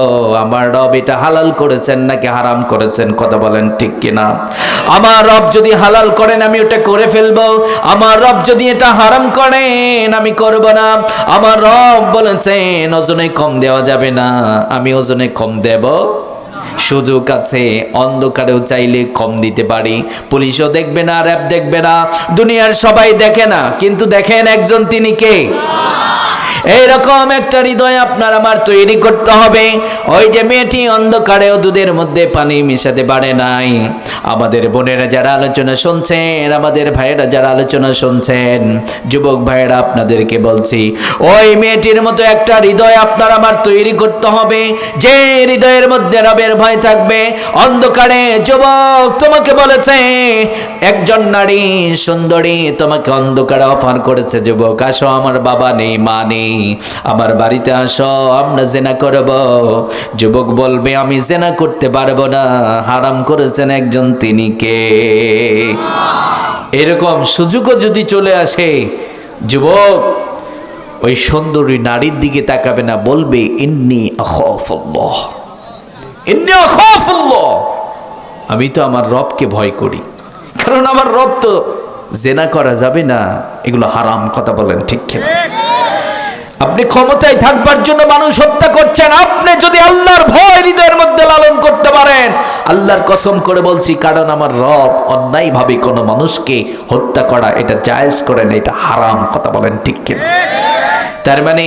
আমার রব এটা হালাল করেছেন নাকি হারাম করেছেন? কথা বলেন ঠিক কিনা? আমার রব যদি হালাল করেন আমি ওটা করে ফেলবো, আমার রব যদি এটা হারাম করেন আমি করব না। আমার রব বলেছেন ওজনে কম দেওয়া যাবে না, আমি ওজনে কম দেব। সুযোগ আছে, অন্ধকারেও চাইলে কম দিতে পারি। পুলিশও দেখবে না, র‍্যাব দেখবে না, দুনিয়ার সবাই দেখে না, কিন্তু দেখেন একজন, তিনি কে? এইরকম একটা হৃদয় আপনার আমার তৈরি করতে হবে। ওই যে মেয়েটি অন্ধকারেও দুধের মধ্যে পানি মিশাতে পারে নাই। আমাদের বোনেরা যারা আলোচনা শুনছেন, আমাদের ভাইয়েরা যারা আলোচনা শুনছেন, যুবক ভাইয়েরা আপনাদেরকে বলছি, ওই মেয়েটির মতো একটা হৃদয় আপনার আমার তৈরি করতে হবে, যে হৃদয়ের মধ্যে রবের ভয় থাকবে। অন্ধকারে যুবক তোমাকে বলেছে, একজন নারী সুন্দরী তোমাকে অন্ধকারে অফার করেছে, যুবক আসো, আমার বাবা নেই, মা নেই, আমার বাড়িতে আসো, আমরা জেনা করব। যুবক বলবে আমি জেনা করতে পারবো না, হারাম করেছেন একজন, তিনি কে? এরকম সুযোগও যদি চলে আসে, যুবক ওই সুন্দরী নারীর দিকে তাকাবে না, বলবে ইন্নী আখাফুল্লাহ, ইন্নী আখাফুল্লাহ, আমি তো আমার রবকে ভয় করি, কারণ আমার রব তো জেনা করা যাবে না, এগুলো হারাম। কথা বলেন ঠিক কিনা? আপনি ক্ষমতায় থাকবার জন্য মানুষ হত্যা করছেন, আপনি যদি আল্লাহর ভয় হৃদয়ের মধ্যে লালন করতে পারেন, আল্লাহর কসম করে বলছি, কারণ আমার রব অন্যায়ভাবে কোনো মানুষকে হত্যা করা এটা জায়েজ করেন, এটা হারাম। কথা বলেন ঠিক কিনা? তার মানে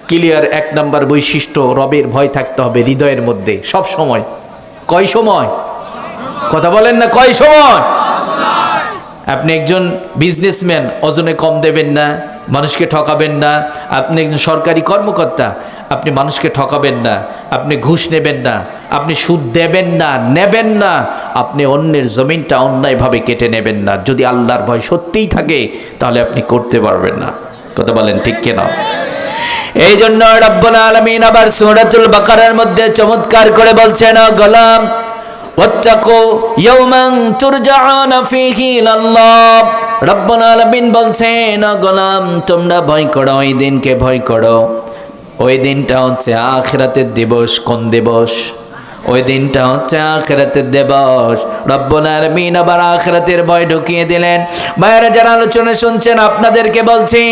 ক্লিয়ার, এক নাম্বার বৈশিষ্ট্য, রবের ভয় থাকতে হবে হৃদয়ের মধ্যে সব সময়। কয় সময়? কথা বলেন না, কয় সময়? আপনি একজন বিজনেসম্যান, ওজনে কম দেবেন না, মানুষকে ঠকাবেন না। আপনি একজন সরকারি কর্মকর্তা, আপনি মানুষকে ঠকাবেন না, আপনি ঘুষ নেবেন না, আপনি সুদ দেবেন না, নেবেন না, আপনি অন্যের জমিনটা অন্যায়ভাবে কেটে নেবেন না। যদি আল্লাহর ভয় সত্যিই থাকে তাহলে আপনি করতে পারবেন না। কথা বলেন ঠিক কিনা? এই জন্য রব্বুল আলামিন আবার সূরাতুল বাকারার মধ্যে চমৎকার করে বলছেন, গোলাম ওয়াত্তাকু ইয়াওমান তুরজাউনা ফীহি ইলাল্লাহ। রব্বুল আলামিন বলছেন, গোলাম তোমরা ভয় করো, ওই দিনকে ভয় করো। ওই দিনটা হচ্ছে আখিরাতের দিবস। কোন দিবস? ওই দিনটা হচ্ছে আখিরাতের দিবস। রব্বুল আলামিন আবার আখিরাতের ভয় ঢুকিয়ে দিলেন। ভাইয়েরা যারা আলোচনা শুনছেন, আপনাদেরকে বলছি,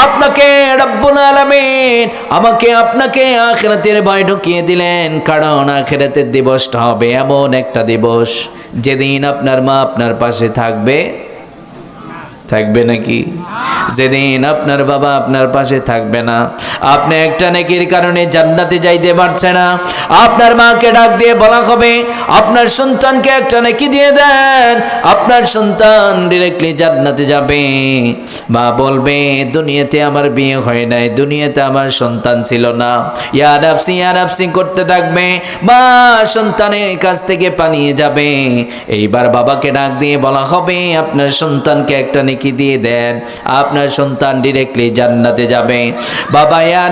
আপনাকে রব্বুল আলামিন আমাকে আপনাকে আখিরাতের ভয় ঢুকিয়ে দিলেন, কারণ আখিরাতের দিবসটা হবে এমন একটা দিবস যেদিন আপনার মা আপনার পাশে থাকবে। থাকবে নাকি? যেদিন আপনার বাবা আপনার পাশে থাকবে না, আপনি একটা নেকির কারণে জান্নাতে যাইতে পারছে না, আপনার মাকে ডাক দিয়ে বলা হবে আপনার সন্তানকে একটা নেকি দিয়ে দেন, আপনার সন্তান ডিরেক্টলি জান্নাতে যাবে। মা বলবে দুনিয়াতে আমার বিয়ে হয় নাই, দুনিয়াতে আমার সন্তান ছিল না, ইয়া নাফসি করতে থাকবে। মা সন্তানের কাছ থেকে পালিয়ে যাবে। এইবার বাবাকে ডাক দিয়ে বলা হবে আপনার সন্তানকে একটা নেকি দিয়ে দেন, আপনার সন্তান ডিরেক্টলি জান্নাতে যাবে। বাবা ইয়া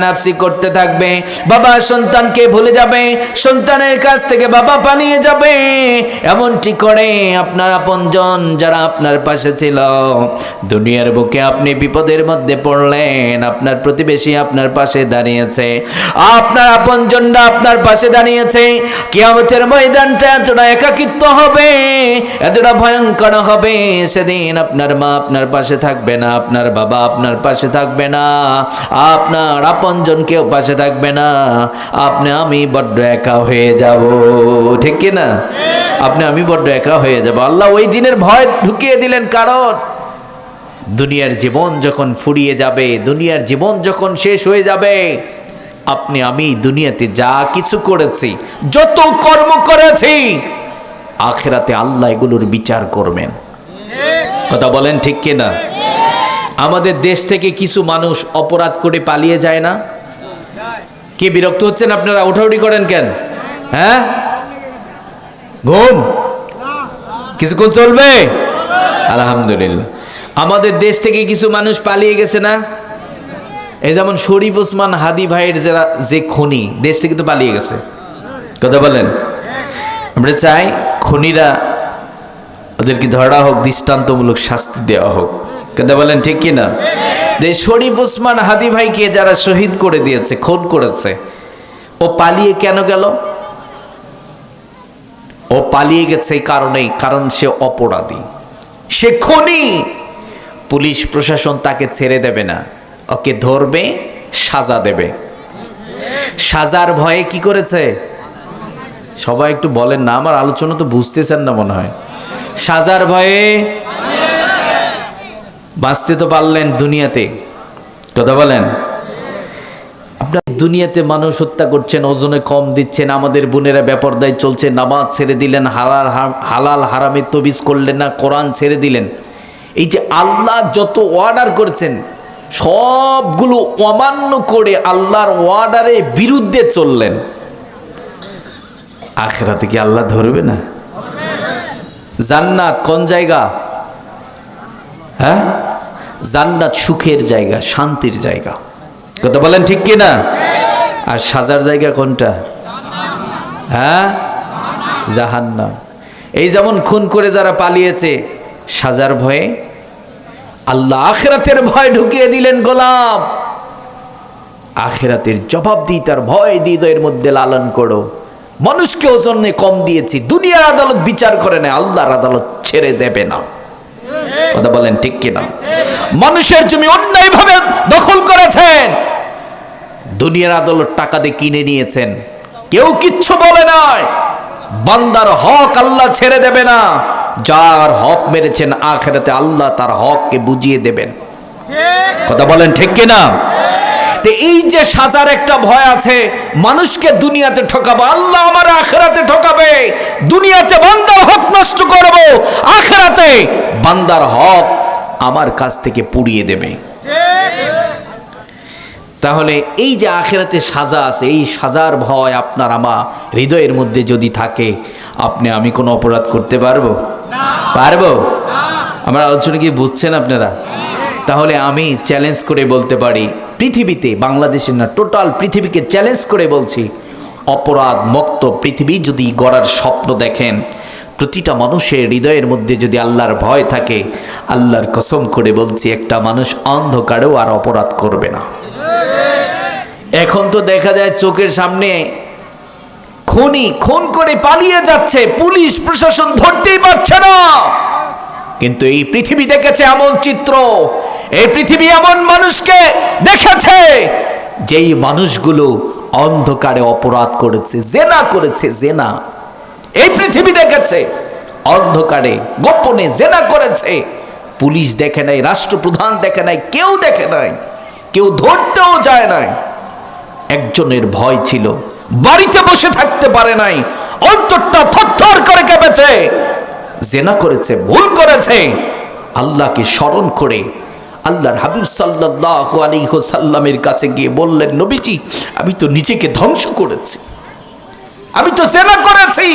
নাফসি করতে থাকবে, বাবা সন্তানকে ভুলে যাবে, সন্তানের কাছ থেকে বাবা পালিয়ে যাবে। এমনটি করে আপনার আপনজন যারা আপনার পাশে ছিল, দুনিয়ার বুকে আপনি বিপদের মধ্যে পড়লেন, আপনার প্রতিবেশী আপনার পাশে দাঁড়িয়েছে, আপনার আপনজনরা আপনার পাশে দাঁড়িয়েছে। কিয়ামতের ময়দানটা এতটা একাকিত্ব হবে, এতটা ভয়ঙ্কর হবে, সেদিন আপনার মা আপনার পাশে থাকবে না, আপনার বাবা আপনার পাশে থাকবে না, আপনার আপনজন কেউ পাশে থাকবে না, আমি বড্ড একা হয়ে যাব। ঠিক কি না? আমি বড্ড একা হয়ে যাব। আল্লাহ ওই দিনের ভয় ঢুকিয়ে দিলেন, কারণ দুনিয়ার জীবন যখন ফুরিয়ে যাবে, দুনিয়ার জীবন যখন শেষ হয়ে যাবে, আমি দুনিয়াতে যা কিছু করেছি, যত কর্ম করেছি, আখিরাতে আল্লাহ এগুলোর বিচার করবেন। কথা বলেন ঠিক কিনা? আমাদের দেশ থেকে কিছু মানুষ অপরাধ করে পালিয়ে যায় না? কি বিরক্ত হচ্ছেন আপনারা? উঠাউঠি করেন কেন? হ্যাঁ, ঘুম কিছুক্ষণ চলবে? আলহামদুলিল্লাহ। আমাদের দেশ থেকে কিছু মানুষ পালিয়ে গেছে না? এই যেমন শরীফ ওসমান হাদি ভাইয়ের যে খনি, দেশ থেকে তো পালিয়ে গেছে। কথা বলেন। আমরা চাই খনিরা ওদেরকে ধরা হোক, দৃষ্টান্তমূলক শাস্তি দেওয়া হোক। কথা বলেন ঠিক কিনা? যে শরীফ ওসমান হাদি ভাইকে যারা শহীদ করে দিয়েছে, খুন করেছে, ও পালিয়ে কেন গেল? ও পালিয়ে গেছে এই কারণেই, কারণ সে অপরাধী, সে খুনি। পুলিশ প্রশাসন তাকে ছেড়ে দেবে না, ওকে ধরবে, সাজা দেবে। সাজার ভয়ে কি করেছে? সবাই একটু বলেন না, আমার আলোচনা তো বুঝতেছেন না মনে হয়। সাজার ভয়ে বাঁচতে তো পারলেন দুনিয়াতে। কথা বলেন। আপনার দুনিয়াতে মানুষ হত্যা করছেন, ওজনে কম দিচ্ছেন, আমাদের বোনেরা বেপরদায় চলছে, নামাজ ছেড়ে দিলেন, হালাল হারামে তবিজ করলেন না, কোরআন ছেড়ে দিলেন। এই যে আল্লাহ যত অর্ডার করেছেন সবগুলো অমান্য করে আল্লাহর অর্ডারের বিরুদ্ধে চললেন, আখিরাতে কি আল্লাহ ধরবে না? জান্নাত কোন জায়গা? হ্যাঁ, জান্নাত সুখের জায়গা, শান্তির জায়গা। কথা বলেন ঠিক কিনা? আর সাজার জায়গা কোনটা? হ্যাঁ, জাহান্নাম। এই যেমন খুন করে যারা পালিয়েছে সাজার ভয়ে, আল্লাহ আখিরাতের ভয় ঢুকিয়ে দিলেন গোলাম। আখিরাতের জবাবদিহিতার ভয় হৃদয়ের মধ্যে লালন করো। মানুষকে ওজনে কম দিয়েছি, দুনিয়ার আদালত বিচার করে না, আল্লাহর আদালত ছেড়ে দেবে না। কথা বলেন ঠিক কিনা? মানুষের জমি অন্যায়ভাবে দখল করেছেন, দুনিয়ার আদালত টাকা দিয়ে কিনে নিয়েছেন, কেউ কিচ্ছু বলে নাই। বান্দার হক আল্লাহ ছেড়ে দেবে না। যার হক মেরেছেন আখিরাতে আল্লাহ তার হককে বুঝিয়ে দেবেন। কথা বলেন ঠিক কিনা? তো এই যে সাজার একটা ভয় আছে, মানুষকে দুনিয়াতে ঠকাবো, আল্লাহ আমার আখিরাতে ঠকাবে। দুনিয়াতে বান্দার হক নষ্ট করব, আখিরাতে বান্দার হক আমার কাছ থেকে পুড়িয়ে দেবে। তাহলে এই যে আখিরাতে সাজা আছে, এই সাজার ভয় আপনার আমার হৃদয়ের মধ্যে যদি থাকে, আপনি আমি কোনো অপরাধ করতে পারবো? পারবো? আমার আলোচনা কি বুঝছেন আপনারা? তাহলে আমি চ্যালেঞ্জ করে বলতে পারি, পৃথিবীতে, বাংলাদেশের না, টোটাল পৃথিবীকে চ্যালেঞ্জ করে বলছি, অপরাধ মুক্ত পৃথিবী যদি গড়ার স্বপ্ন দেখেন, প্রতিটা মানুষের হৃদয়ের মধ্যে যদি আল্লাহর ভয় থাকে, আল্লাহর কসম করে বলছি একটা মানুষ অন্ধকারেও আর অপরাধ করবে না। এখন তো দেখা যায় চোখের সামনে খুনি খুন করে পালিয়ে যাচ্ছে, পুলিশ প্রশাসন ধরতেই পারছে না। কিন্তু এই পৃথিবী দেখেছে এমন চিত্র, এই পৃথিবী এমন মানুষকে দেখেছে যেই মানুষগুলো অন্ধকারে অপরাধ করেছে, জেনা করেছে, জেনা। এই পৃথিবী দেখেছে অন্ধকারে গোপনে জেনা করেছে, পুলিশ দেখে নাই, রাষ্ট্রপ্রধান দেখে নাই, কেউ দেখে নাই, কেউ ধরতেও যায় নাই। একজনের ভয় ছিল, বাড়িতে বসে থাকতে পারে নাই, অন্তরটা থরথর করে কেঁপেছে, জেনা করেছে, ভুল করেছে, আল্লাহকে স্মরণ করে আল্লাহর হাবিব সাল্লাল্লাহু আলাইহি ওয়াসাল্লামের কাছে গিয়ে বললেন, নবীজি আমি তো নিজেকে ধ্বংস করেছি, আমি তো জেনা করেছি।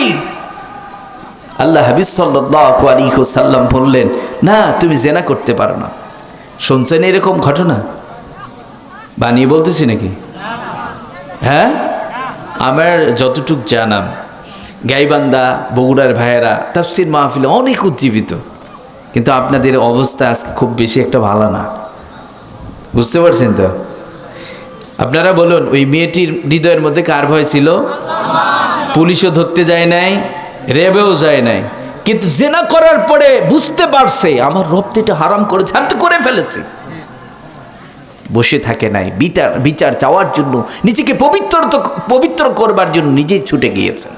আল্লাহ হাবিব সাল্লাল্লাহু আলাইহি ওয়াসাল্লাম বললেন, না তুমি জেনা করতে পারো না। শুনছেন এরকম ঘটনা? বানিয়ে বলতেছি নাকি? হ্যাঁ, আমার যতটুক জানাম, গাইবান্ধা বগুড়ার ভাইয়েরা তাফসীর মাহফিলে অনেক উজ্জীবিত, কিন্তু আপনাদের অবস্থা আজকে খুব বেশি একটা ভালো না। বুঝতে পারছেন তো? আপনারা বলুন, ওই মেয়েটির হৃদয়ের মধ্যে কার ভয় ছিল? পুলিশও ধরতে যায় নাই, রেবেও যায় নাই, কিন্তু জেনা করার পরে বুঝতে পারছে আমার রব তো এটা হারাম করেছে, আমি তো করে ফেলেছি। বসে থাকে নাই, বিচার চাওয়ার জন্য, নিজেকে পবিত্র করবার জন্য নিজেই ছুটে গিয়েছে।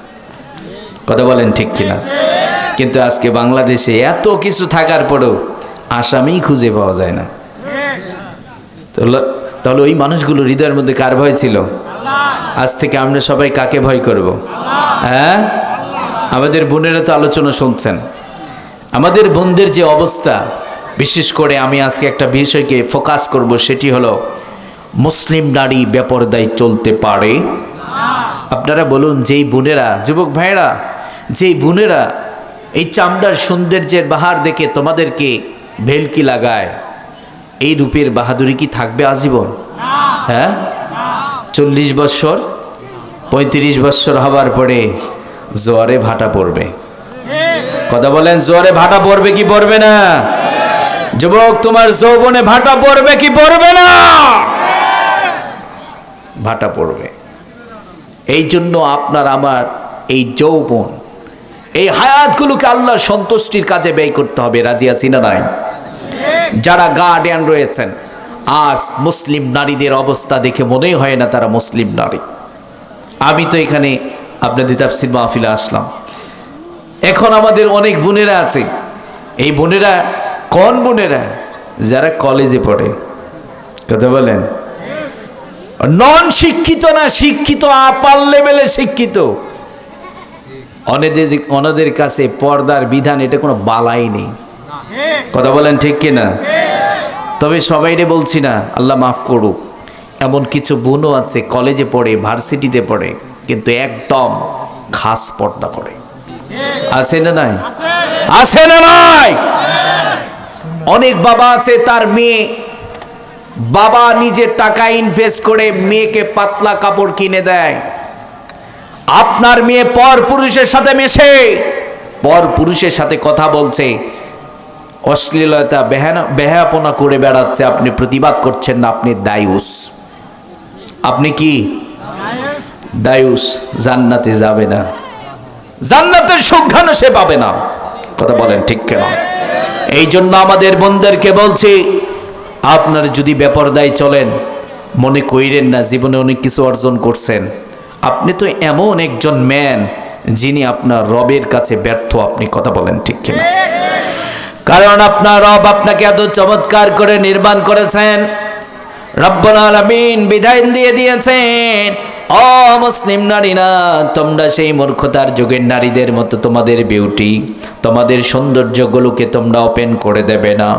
কথা বলেন ঠিক কিনা? কিন্তু আজকে বাংলাদেশে এত কিছু থাকার পরেও আসামি খুঁজে পাওয়া যায় না। তাহলে ওই মানুষগুলো হৃদয়ের মধ্যে কার ভয় ছিল? আজ থেকে আমরা সবাই কাকে ভয় করব? হ্যাঁ, আমাদের বোনেরা তো আলোচনা শুনছেন, আমাদের বোনদের যে অবস্থা, বিশেষ করে আমি আজকে একটা বিষয়কে ফোকাস করব, সেটি হলো মুসলিম নারী বেপরদায় চলতে পারে? আপনারা বলুন, যেই বোনেরা, যুবক ভাইয়েরা, যেই বোনেরা এই চামড়ার সৌন্দর্যের বাহার দেখে তোমাদেরকে ভেলকি লাগায়, এই রূপের বাহাদুরি কি থাকবে আজীবন? হ্যাঁ, 40 বৎসর 35 বৎসর হবার পরে জোয়ারে ভাটা পড়বে। কথা বলেন, জোয়ারে ভাটা পড়বে কি পড়বে না? যুবক, তোমার যৌবনে ভাটা পড়বে কি পড়বে না? ভাটা পড়বে। এই জন্য আপনার আমার এই যৌবন, এই হায়াতগুলোকে আল্লাহর সন্তুষ্টির কাজে ব্যয় করতে হবে। রাজি আছি না নাই? যারা গার্ডিয়ান রয়েছেন, আজ মুসলিম নারীদের অবস্থা দেখে মনেই হয় না তারা মুসলিম নারী। আমি তো এখানে আপনাদের তাফসীর মাহফিলে আসলাম, এখন আমাদের অনেক বোনেরা আছে। এই বোনেরা কোন বোনেরা? যারা কলেজে পড়ে। কথা বলেন, নন শিক্ষিত না, শিক্ষিত আপার লেভেলে শিক্ষিত। অনেদের কাছে পর্দার বিধান এটা কোনো বালাই নেই। কথা বলেন ঠিক কিনা? তবে সবাইরে বলছি না, আল্লাহ মাফ করুক, এমন কিছু বোনও আছে কলেজে পড়ে, ভার্সিটিতে পড়ে, কিন্তু একদম খাস পর্দা করে। আছে না নাই? আছে না নাই? অনেক বাবা আছে, তার মেয়ে, বাবা নিজের টাকা ইনভেস্ট করে মেয়েকে পাতলা কাপড় কিনে দেয়। আপনার মেয়ে পর পুরুষের সাথে মেশে, পর পুরুষের সাথে কথা বলছে, অশ্লীলতা বেহায়াপনা করে বেড়াচ্ছে, আপনি প্রতিবাদ করছেন না, আপনি দায়ুস। আপনি কি দায়ুস? জান্নাতে যাবে না, জান্নাতের সুঘ্রাণ সে পাবে না। কথা বলেন ঠিক কেন? এই জন্য আমাদের বোনদেরকে বলছি, আপনারা যদি বেপরদায় চলেন, মনে কইরেন না জীবনে অনেক কিছু অর্জন করছেন। আপনি তো এমন একজন ম্যান যিনি আপনার রবের কাছে ব্যর্থ। আপনি কথা বলেন ঠিক কিনা? কারণ আপনার রব আপনাকে এত চমৎকার করে নির্মাণ করেছেন, রব্বুল আলামিন বিধান দিয়ে দিয়েছেন, ও মুসলিম নারীরা, তোমরা সেই মূর্খতার যুগের নারীদের মতো তোমাদের বিউটি, তোমাদের সৌন্দর্যগুলোকে তোমরা ওপেন করে দেবে না।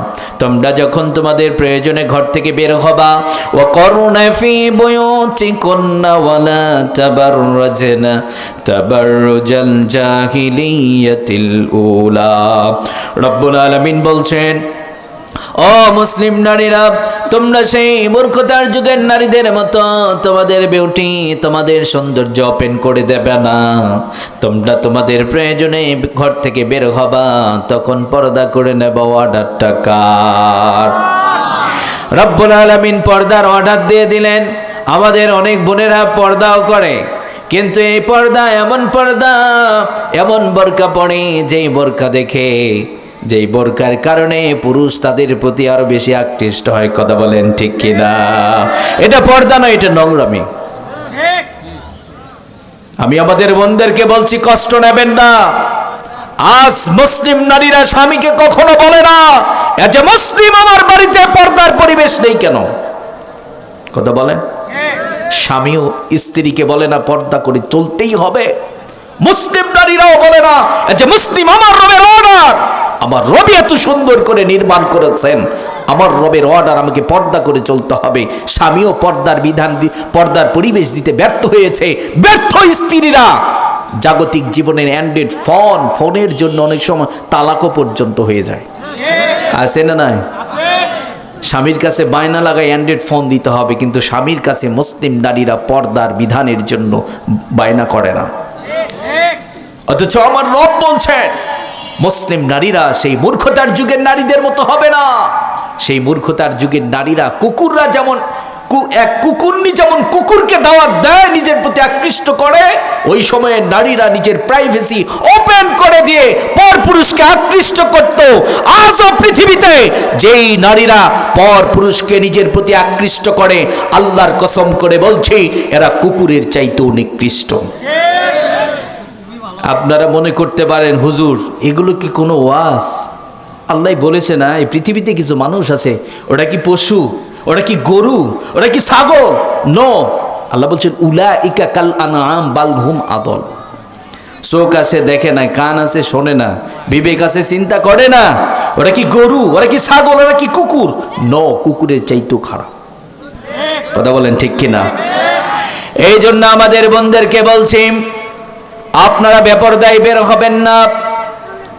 তোমরা যখন তোমাদের প্রয়োজনে ঘর থেকে বের হবা, ওয়াকরনা ফি বুয়ুতিকুন্না ওয়ালা তাবাররাজনা তাবাররুজাল জাহিলিয়াতিল উলা। রব্বুল আলামিন বলছেন, ও মুসলিম নারীরা, তোমরা সেই মূর্খতার যুগের নারীদের মতো তোমাদের বিউটি, তোমাদের সৌন্দর্য ওপেন করে দেবে না। তোমরা তোমাদের প্রয়োজনে ঘর থেকে বের হবা, তখন পর্দা করে নেব। অর্ডারটা কার? রব্বুল আলামিন পর্দার অর্ডার দিয়ে দিলেন। আমাদের অনেক বোনেরা পর্দাও করে, কিন্তু এই পর্দা এমন পর্দা, এমন বোরকা পরে যেই বোরকা দেখে, যেই বোরকার কারণে পুরুষ তাদের প্রতি আরো বেশি আকৃষ্ট হয়। কথা বলেন ঠিক কিনা? এটা পর্দা নয়, এটা নোংরামি। আমি আমাদের বোনদেরকে বলছি, কষ্ট নেবেন না। আজ মুসলিম নারীরা স্বামীকে কখনো বলে না, যে মুসলিম আমার বাড়িতে পর্দার পরিবেশ নেই কেন? কথা বলেন। স্বামীও স্ত্রীকে বলে না পর্দা করে চলতেই হবে। মুসলিম নারীরাও বলে না যে মুসলিম আমার রবের অর্ডার, আমার রবি এত সুন্দর করে নির্মাণ করেছেন, আমার রবের অর্ডার, আমাকে পর্দা করে চলতে হবে। স্বামীও পর্দার বিধান, পর্দার পরিবেশ দিতে ব্যর্থ হয়েছে। ব্যর্থ স্ত্রীরা জাগতিক জীবনের অ্যান্ড্রয়েড ফোনের জন্য অনেক সময় তালাকও পর্যন্ত হয়ে যায়। আছে না নাই? স্বামীর কাছে বায়না লাগায় অ্যান্ড্রয়েড ফোন দিতে হবে, কিন্তু স্বামীর কাছে মুসলিম নারীরা পর্দার বিধানের জন্য বায়না করে না। অথচ আমার রব বলছেন, মুসলিম নারীরা সেই মূর্খতার যুগের নারীদের মতো হবে না। সেই মূর্খতার যুগের নারীরা, কুকুররা যেমন, এক কুকুরনি যেমন কুকুরকে দাওয়াত দেয়, নিজের প্রতি আকৃষ্ট করে, ওই সময়ে নারীরা নিজের প্রাইভেসি ওপেন করে দিয়ে পর পুরুষকে আকৃষ্ট করত। আজও পৃথিবীতে যেই নারীরা পর পুরুষকে নিজের প্রতি আকৃষ্ট করে, আল্লাহর কসম করে বলছি, এরা কুকুরের চাইতেও নিকৃষ্ট। আপনারা মনে করতে পারেন, হুজুর এগুলো কি কোনো ওয়াজ? আল্লাহ বলেছে না, এই পৃথিবীতে কিছু মানুষ আছে, ওরা কি পশু, ওরা কি গরু, ওরা কি ছাগল? নো, আল্লাহ বলছেন উলাইকা কাল আনআম বাল হুম আদল। চোখ আছে দেখে না, কান আছে শোনে না, বিবেক আছে চিন্তা করে না, ওরা কি গরু, ওরা কি ছাগল, ওরা কি কুকুর? নো, কুকুরের চাইতেও খারাপ। কথা বলেন ঠিক কিনা? এই জন্য আমাদের বোনদেরকে বলছি, আপনারা বেপরদায় বের হবেন না।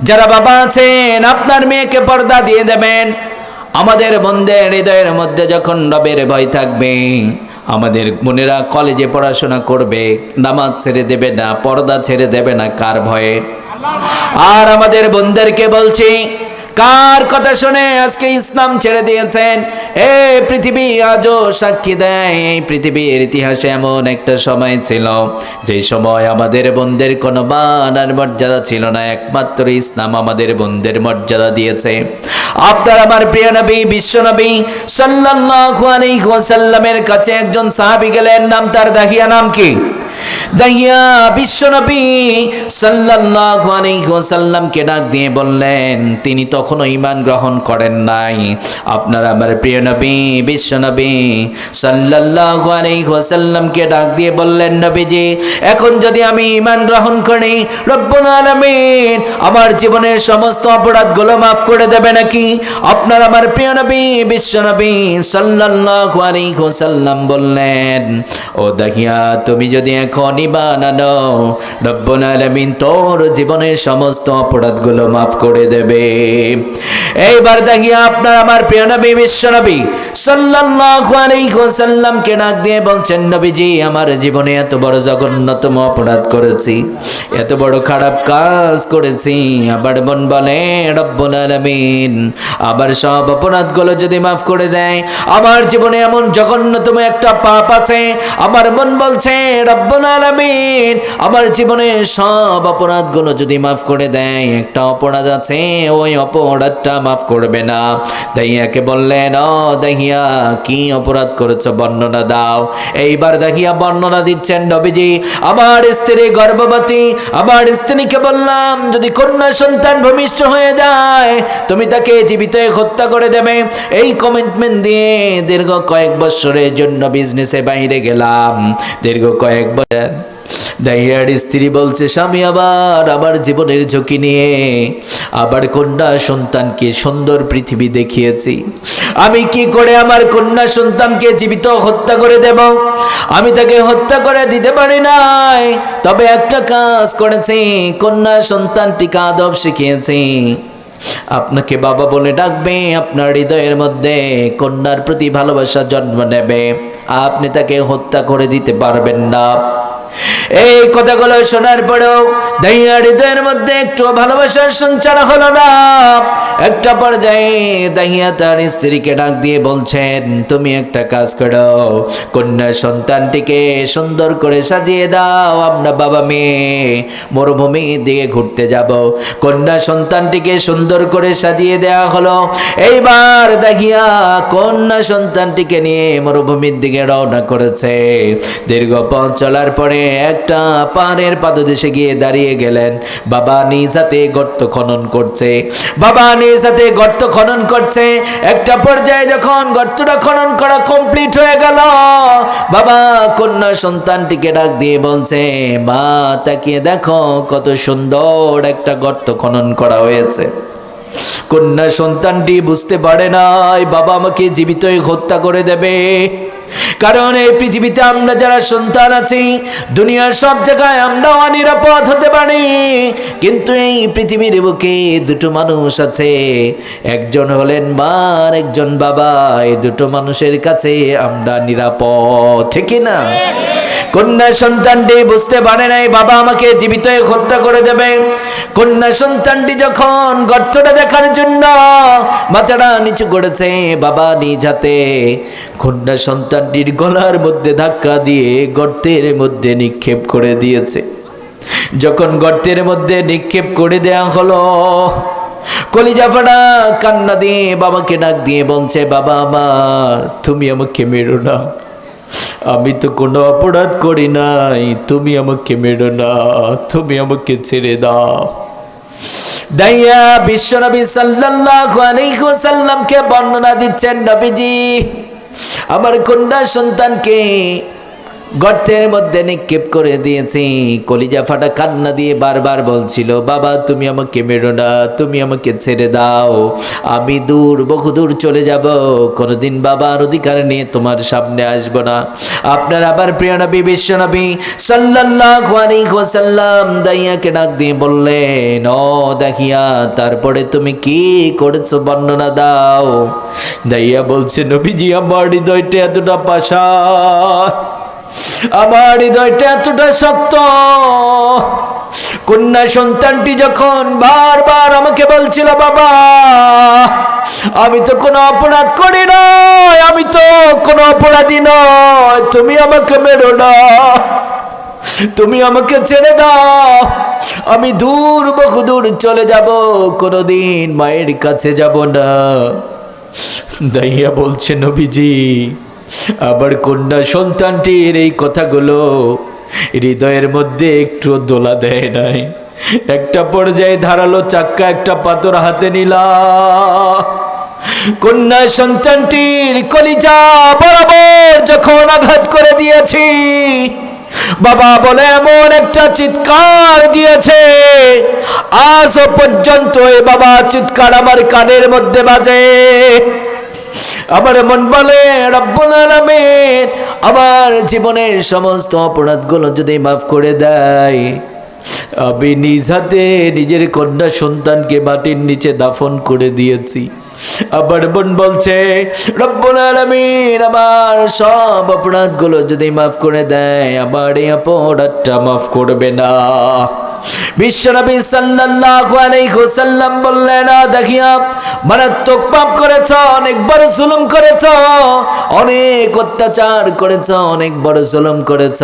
যারা বাবা আছেন আপনার মেয়েকে পর্দা দিয়ে দেবেন। আমাদের বোনদের হৃদয়ের মধ্যে যখন রবের ভয় থাকবে, আমাদের বোনেরা কলেজে পড়াশোনা করবে, নামাজ ছেড়ে দেবে না, পর্দা ছেড়ে দেবে না, কার ভয়ে? আর আমাদের বোনদেরকে বলছি, কার কথা শুনে আজকে ইসলাম ছেড়ে দিয়েছেন? এই পৃথিবী আজও সাক্ষী দেয়, এই পৃথিবীর ইতিহাসে এমন একটা সময় ছিল যে সময় আমাদের বোনদের কোনো মান আর মর্যাদা ছিল না, একমাত্র ইসলাম আমাদের বোনদের মর্যাদা দিয়েছে। আপনার আমার প্রিয় নবী বিশ্ব নবী সাল্লাল্লাহু আলাইহি ওয়াসাল্লামের কাছে একজন সাহাবী গেলেন, নাম তার দাহিয়া। নাম কি? দাহিয়া বিশ্বনবী সাল্লাল্লাহু আলাইহি ওয়াসাল্লামকে ডাক দিয়ে বললেন, তিনি তখনও ঈমান গ্রহণ করেন নাই। আপনার আমার প্রিয় নবী বিশ্বনবী সাল্লাল্লাহু আলাইহি ওয়াসাল্লামকে ডাক দিয়ে বললেন, নবীজি এখন যদি আমি ঈমান গ্রহণ করি, রব্বুল আলামিন আমার জীবনের সমস্ত অপরাধগুলো মাফ করে দেবে নাকি? আপনার আমার প্রিয় নবী বিশ্বনবী সাল্লাল্লাহু আলাইহি ওয়াসাল্লাম বললেন, ও দাহিয়া তুমি যদি এখন ঈমান আনো, রব্বুল আলামিন তোর জীবনের সমস্ত অপরাধগুলো মাফ করে দেবে। এইবার দাহিয়া আপনার আমার প্রিয় নবী বিশ্বনবী সাল্লাল্লাহু আলাইহি ওয়াসাল্লামকে ডাক দিয়ে বলছেন, নবীজি আমার জীবনে এত বড় জঘন্যতম অপরাধ করেছি, এত বড় খারাপ কাজ করেছি। আবার মন বলে রব্বুল আলামিন আমার সব অপরাধগুলো যদি মাফ করে দেয়, আমার জীবনে এমন জঘন্যতম একটা পাপ আছে, আমার মন বলছে রব্বুল আলামিন আমার জীবনের সব অপরাধগুলো যদি মাফ করে দেয়, একটা অপরাধ আছে ওই অপরাধটা মাফ করবে না। দাহিয়াকে বললেন, ও দাহিয়া কি অপরাধ করেছো বর্ণনা দাও। এইবার দাহিয়া বর্ণনা দিচ্ছেন, নবীজি আমার স্ত্রী গর্ভবতী, আমার স্ত্রীকে বললাম যদি কন্যা সন্তান ভূমিষ্ঠ হয়ে যায় তুমি তাকে জীবিত হত্যা করে দেবে। এই কমিটমেন্ট দিয়ে দীর্ঘ কয়েক বছরের জন্য বিজনেসে বাইরে গেলাম। দীর্ঘ কয়েক বছর দাহিয়ার স্ত্রী বলছে, স্বামী আবার আমার জীবনের ঝুঁকি নিয়ে আবার কন্যা সন্তানকে সুন্দর পৃথিবী দেখিয়েছি, আমি কি করে আমার কন্যা সন্তানকে জীবিত হত্যা করে দেব? আমি তাকে হত্যা করে দিতে পারি নাই, তবে একটা কাজ করেছি, কন্যা সন্তানটিকে আদব শিখিয়েছি। আপনাকে বাবা বলে ডাকবে, আপনার হৃদয়ের মধ্যে কন্যার প্রতি ভালোবাসা জন্ম নেবে, আপনি তাকে হত্যা করে দিতে পারবেন না। এই কথাগুলো শোনার পরেও দাহিয়ার হৃদয়ের মধ্যে একটু ভালোবাসার সঞ্চার হলো না। একটা পর্যায়ে দাহিয়া তার স্ত্রীকে ডাক দিয়ে বলছেন, তুমি একটা কাজ করো, কন্যা সন্তানটিকে সুন্দর করে সাজিয়ে দাও, আমরা বাবা মেয়ে মরুভূমির দিকে ঘুরতে যাব। কন্যা সন্তানটিকে সুন্দর করে সাজিয়ে দেওয়া হলো। এইবার দাহিয়া কন্যা সন্তানটিকে নিয়ে মরুভূমির দিকে রওনা করেছে। দীর্ঘ পথ চলার পরে একটা পাহাড়ের পাদদেশে গিয়ে দাঁড়িয়ে গেলেন। বাবা নিজ হাতে গর্ত খনন করছে, বাবা নিজ হাতে গর্ত খনন করছে। একটা পর্যায়ে যখন গর্তটা খনন করা কমপ্লিট হয়ে গেল, বাবা কন্যা সন্তানটিকে ডাক দিয়ে বলছে, মা তাকিয়ে দেখো কত সুন্দর একটা গর্ত খনন করা হয়েছে। কন্যা সন্তানটি বুঝতে পারে নাই বাবা আমাকে জীবিত হত্যা করে দেবে, কারণ এই পৃথিবীতে আমরা যারা সন্তান আছি, দুনিয়ার সব জায়গায় আমরা অনিরাপদ হতে পারি, কিন্তু এই পৃথিবীর বুকে দুটো মানুষ আছে, একজন হলেন মা আর একজন বাবা। এই দুটো মানুষের কাছে আমরা নিরাপদ, ঠিক না? কন্যা সন্তানটি বুঝতে পারে নাই বাবা আমাকে জীবিত হত্যা করে দেবে। কন্যা সন্তানটি যখন গর্তটা দেখার জন্য মাথাটা নিচু করেছে, বাবা নিজ হাতে কন্যা সন্তানটির গলার মধ্যে ধাক্কা দিয়ে গর্তের মধ্যে নিক্ষেপ করে দিয়েছে। যখন গর্তের মধ্যে নিক্ষেপ করে দেয়া হলো, কলিজা ফাটা কান্না দিয়ে বাবাকে ডাক দিয়ে বলছে, বাবা আমার তুমি আমাকে মেরো না, আমি তো কোনো অপরাধ করি নাই, তুমি আমাকে মেরো না, তুমি আমাকে ছেড়ে দাও। দাহিয়া বিশ্বনবী সাল্লাল্লাহু আলাইহি ওয়াসাল্লামকে বর্ণনা দিচ্ছেন, নবীজি আমার কন্যা সন্তানকে গর্তের মধ্যে নিক্ষেপ করে দিয়েছি। কলিজা ফাটা কান্না দিয়ে বারবার বলছিল, বাবা তুমি আমাকে মেরো না, তুমি আমাকে ছেড়ে দাও, আমি দূর বহুদূর চলে যাব, কোনোদিন বাবার অধিকার নিয়ে তোমার সামনে আসব না। আপনার আবার প্রিয় নবী বিশ্ব নবী সাল্লাল্লাহু আলাইহি ওয়াসাল্লাম দাইয়াকে ডাক দিয়ে বললেন, ও দাহিয়া তারপরে তুমি কি করেছো বর্ণনা দাও। দাইয়া বলছে, নবীজি আমার হৃদয়টা এতটা পাষাণ, আমার হৃদয়টা এতটা শক্ত, কন্যা সন্তানটি যখন বারবার আমাকে বলছিল, বাবা আমি তো কোনো অপরাধ করি নয়, আমি তো কোনো অপরাধী নয়, তুমি আমাকে মেরো না, তুমি আমাকে ছেড়ে দাও, আমি দূর বহুদূর চলে যাব, কোনোদিন মায়ের কাছে যাব না। দাইয়া বলছে, নবীজি আমার কন্যা সন্তানটির এই কথাগুলো হৃদয়ের মধ্যে একটু দোলা দেয় নাই। একটা পর্যায়ে ধারালো চাক্কা একটা পাথর হাতে নিলা, কন্যা সন্তানটির কলিজা বরাবর যখন আঘাত করে দিয়েছি, বাবা বলে এমন একটা চিৎকার দিয়েছে, আজও পর্যন্ত এই বাবা চিৎকার আমার কানের মধ্যে বাজে। আমার মন বলে, রব্বুল আলামিন আমার জীবনের সমস্ত অপরাধগুলো যদি মাফ করে দেয়, আমি নিজ হাতে নিজের কন্যা সন্তানকে মাটির নিচে দাফন করে দিয়েছি। আবার বোন বলছে, রব্বুল আলামিন আমার সব অপরাধগুলো যদি মাফ করে দেয়, আমার এই অপরাধটা মাফ করবে না। বিশ্বনবী সাল্লাল্লাহু আলাইহি ওয়াসাল্লাম বললেন, দেখিয়া মারাত্মক পাপ করেছ, অনেক বড় জুলুম করেছ, অনেক অত্যাচার করেছ, অনেক বড় জুলুম করেছ,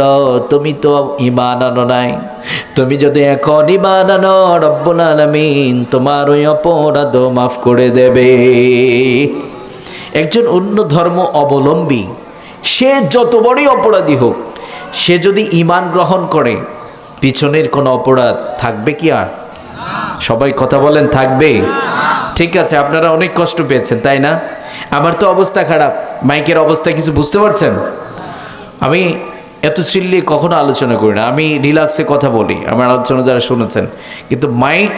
তুমি তো ঈমান আনো নাই। তুমি যদি এখন ঈমান আনো, রব্বুল আলামিন তোমার ওই অপরাধ মাফ করে দেবে। একজন অন্য ধর্ম অবলম্বী সে যত বড়ই অপরাধী হোক, সে যদি ঈমান গ্রহণ করে, পিছনের কোনো অপরাধ থাকবে কি আর? সবাই কথা বলেন, থাকবে? ঠিক আছে, আপনারা অনেক কষ্ট পেয়েছেন তাই না? আমার তো অবস্থা খারাপ, মাইকের অবস্থা কিছু বুঝতে পারছেন? আমি এত চিল্লিয়ে কখনো আলোচনা করি না, আমি রিল্যাক্সে কথা বলি, আমার আলোচনা যারা শুনেছেন, কিন্তু মাইক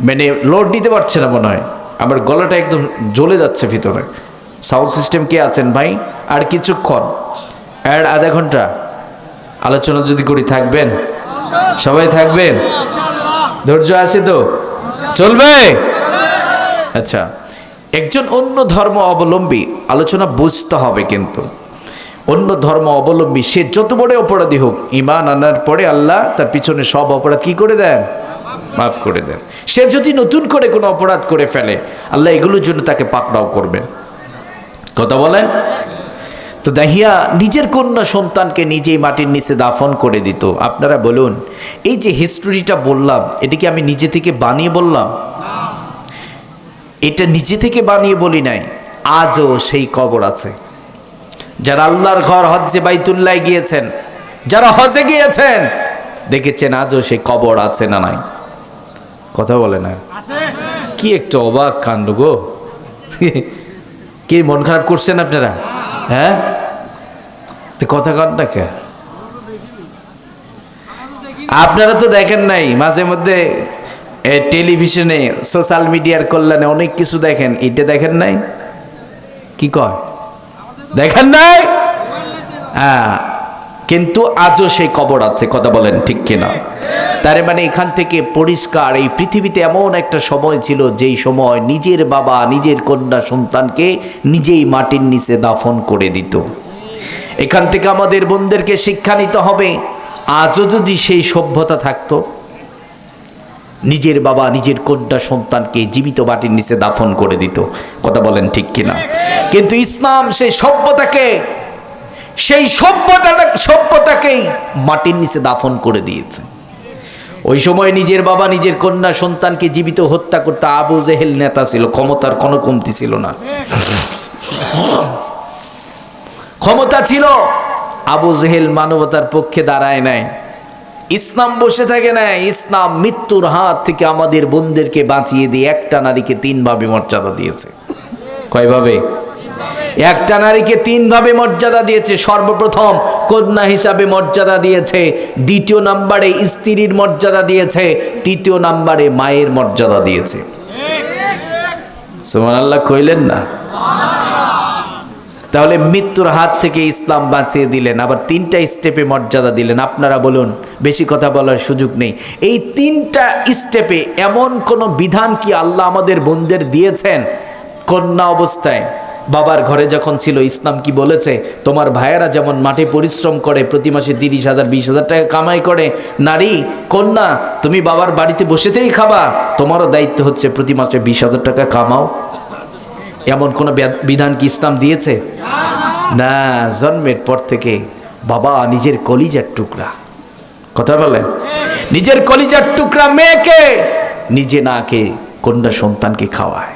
মানে লোড নিতে পারছে না মনে হয়, আমার গলাটা একদম জ্বলে যাচ্ছে ভিতরে। সাউন্ড সিস্টেম কে আছেন ভাই? আর কিছুক্ষণ, আর আধা ঘন্টা আলোচনা যদি করি, থাকবেন? সবাই থাকবেন? ধৈর্য আছে তো? চলবে? আচ্ছা, একজন অন্য ধর্ম অবলম্বী, আলোচনা বুঝতে হবে কিন্তু, অন্য ধর্ম অবলম্বী সে যত বড় অপরাধী হোক, ঈমান আনার পরে আল্লাহ তার পিছনে সব অপরাধ কি করে দেন? মাফ করে দেন। সে যদি নতুন করে কোনো অপরাধ করে ফেলে, আল্লাহ এগুলোর জন্য তাকে পাকড়াও করবেন। কথা বলেন তো। দাহিয়া নিজের কন্যা সন্তানকে নিজেই মাটির নিচে দাফন করে দিত। আপনারা বলুন, এই যে হিস্টোরিটা বললাম, এটা কি আমি নিজে থেকে বানিয়ে বললাম? এটা নিজে থেকে বানিয়ে বলি নাই। আজও সেই কবর আছে। যারা আল্লাহর ঘর হজ্জে বাইতুল্লাহ গিয়েছেন, যারা হজে গিয়েছেন, দেখেছেন আজও সেই কবর আছে না নাই? কথা বলে না? কি একটু অবাক কাণ্ড গো! কি মন খারাপ করছেন আপনারা? হ্যাঁ, কথা কন না কে? আপনারা তো দেখেন নাই, মাঝে মধ্যে টেলিভিশনে সোশ্যাল মিডিয়ার কল্যাণে অনেক কিছু দেখেন, এটা দেখেন নাই? কি কয় দেখেন নাই? হ্যাঁ, কিন্তু আজও সেই কবর আছে। কথা বলেন ঠিক কিনা? তার মানে এখান থেকে পরিষ্কার, এই পৃথিবীতে এমন একটা সময় ছিল যেই সময় নিজের বাবা নিজের কন্যা সন্তানকে নিজেই মাটির নিচে দাফন করে দিত। এখান থেকে আমাদের বোনদেরকে শিক্ষা নিতে হবে, আজও যদি সেই সভ্যতা থাকতো, নিজের বাবা নিজের কন্যা সন্তানকে জীবিত মাটির নিচে দাফন করে দিত। কথা বলেন ঠিক কিনা? কিন্তু ইসলাম সেই সভ্যতাকেই মাটির নিচে দাফন করে দিয়েছে। ওই সময় নিজের বাবা নিজের কন্যা সন্তানকে জীবিত হত্যা করতে আবু জেহেল নেতা ছিল, ক্ষমতার কোনো কমতি ছিল না। ক্ষমতা ছিল, আবু জেহেল মানবতার পক্ষে দাঁড়ায় নাই। ইসলাম বসে থাকে না, ইসলাম মৃত্যুর হাত থেকে আমাদের বোনদেরকে বাঁচিয়ে দিয়ে একটা নারীকে 3 ভাবে মর্যাদা দিয়েছে। কয়ভাবে? একটা নারীকে তিন ভাবে মর্যাদা দিয়েছে। সর্বপ্রথম কন্যা হিসাবে মর্যাদা দিয়েছে, দ্বিতীয় নম্বরে স্ত্রীর মর্যাদা দিয়েছে, তৃতীয় নম্বরে মায়ের মর্যাদা দিয়েছে। সুবহানাল্লাহ কইলেন না? তাহলে মৃত্যুর হাত থেকে ইসলাম বাঁচিয়ে দিলেন, আবার তিনটা স্টেপে মর্যাদা দিলেন। আপনারা বলুন, বেশি কথা বলার সুযোগ নেই। এই তিনটা স্টেপে এমন কোন বিধান কি আল্লাহ আমাদের বোনদের দিয়েছেন? কন্যা অবস্থায় বাবার ঘরে যখন ছিল, ইসলাম কি বলেছে? তোমার ভাইয়েরা যেমন মাঠে পরিশ্রম করে, প্রতি মাসে 30,000 20,000 টাকা কামাই করে, নারী কন্যা তুমি বাবার বাড়িতে বসেতেই খাবা, তোমারও দায়িত্ব হচ্ছে প্রতি মাসে 20,000 টাকা কামাও। এমন কোন বিধান কি ইসলাম দিয়েছে? না। জন্মের পর থেকে বাবা নিজের কলিজার টুকরা, কথা বলেন, নিজের কলিজার টুকরা মেয়েকে নিজে না খেয়ে কন্যা সন্তানকে খাওয়ায়,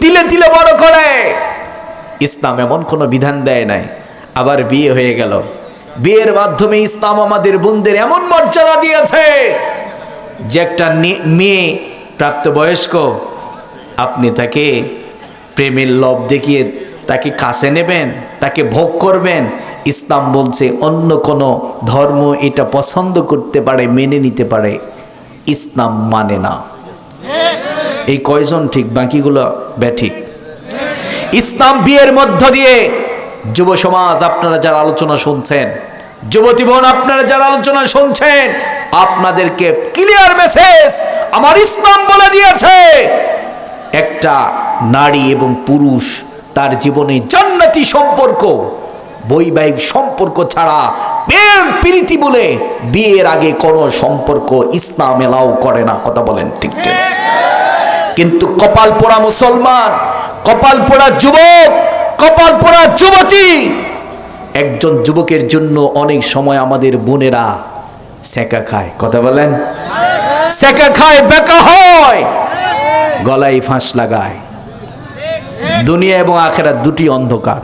তিলে তিলে বড় করে। ইসলাম এমন কোনো বিধান দেয় নাই। আবার বিয়ে হয়ে গেল, বিয়ের মাধ্যমে ইসলাম আমাদের বোনদের এমন মর্যাদা দিয়েছে যে একটা মেয়ে প্রাপ্তবয়স্ক, আপনি তাকে প্রেমের লোভ দেখিয়ে তাকে কাছে নেবেন, তাকে ভোগ করবেন। ইসলাম বলছে অন্য কোনো ধর্ম এটা পছন্দ করতে পারে, মেনে নিতে পারে, ইসলাম মানে না। এই কয়জন ঠিক, বাকিগুলো ব্যাঠিক। ইসলাম বিয়ের মধ্য দিয়ে, যুব সমাজ আপনারা যারা আলোচনা শুনছেন, যুবতী বোন আপনারা যারা আলোচনা শুনছেন, আপনাদেরকে ক্লিয়ার মেসেজ আমার ইসলাম বলে দিয়েছে, একটা নারী এবং পুরুষ তার জীবনে জান্নাতি সম্পর্ক, বৈবাহিক সম্পর্ক ছাড়া প্রেম প্রীতি বলে বিয়ের আগে কোনো সম্পর্ক ইসলাম এলাও করে না। কথা বলেন ঠিক ঠিক? কিন্তু কপাল পোড়া মুসলমান, কপাল পোড়া যুবক, কপাল পোড়া যুবতী, একজন যুবকের জন্য অনেক সময় আমাদের বোনেরা সেকা খায়। কথা বলেন, সেকা খায়, বেকা হয়, গলায় ফাঁস লাগায়। দুনিয়া এবং আখিরাত দুটি অন্ধকার।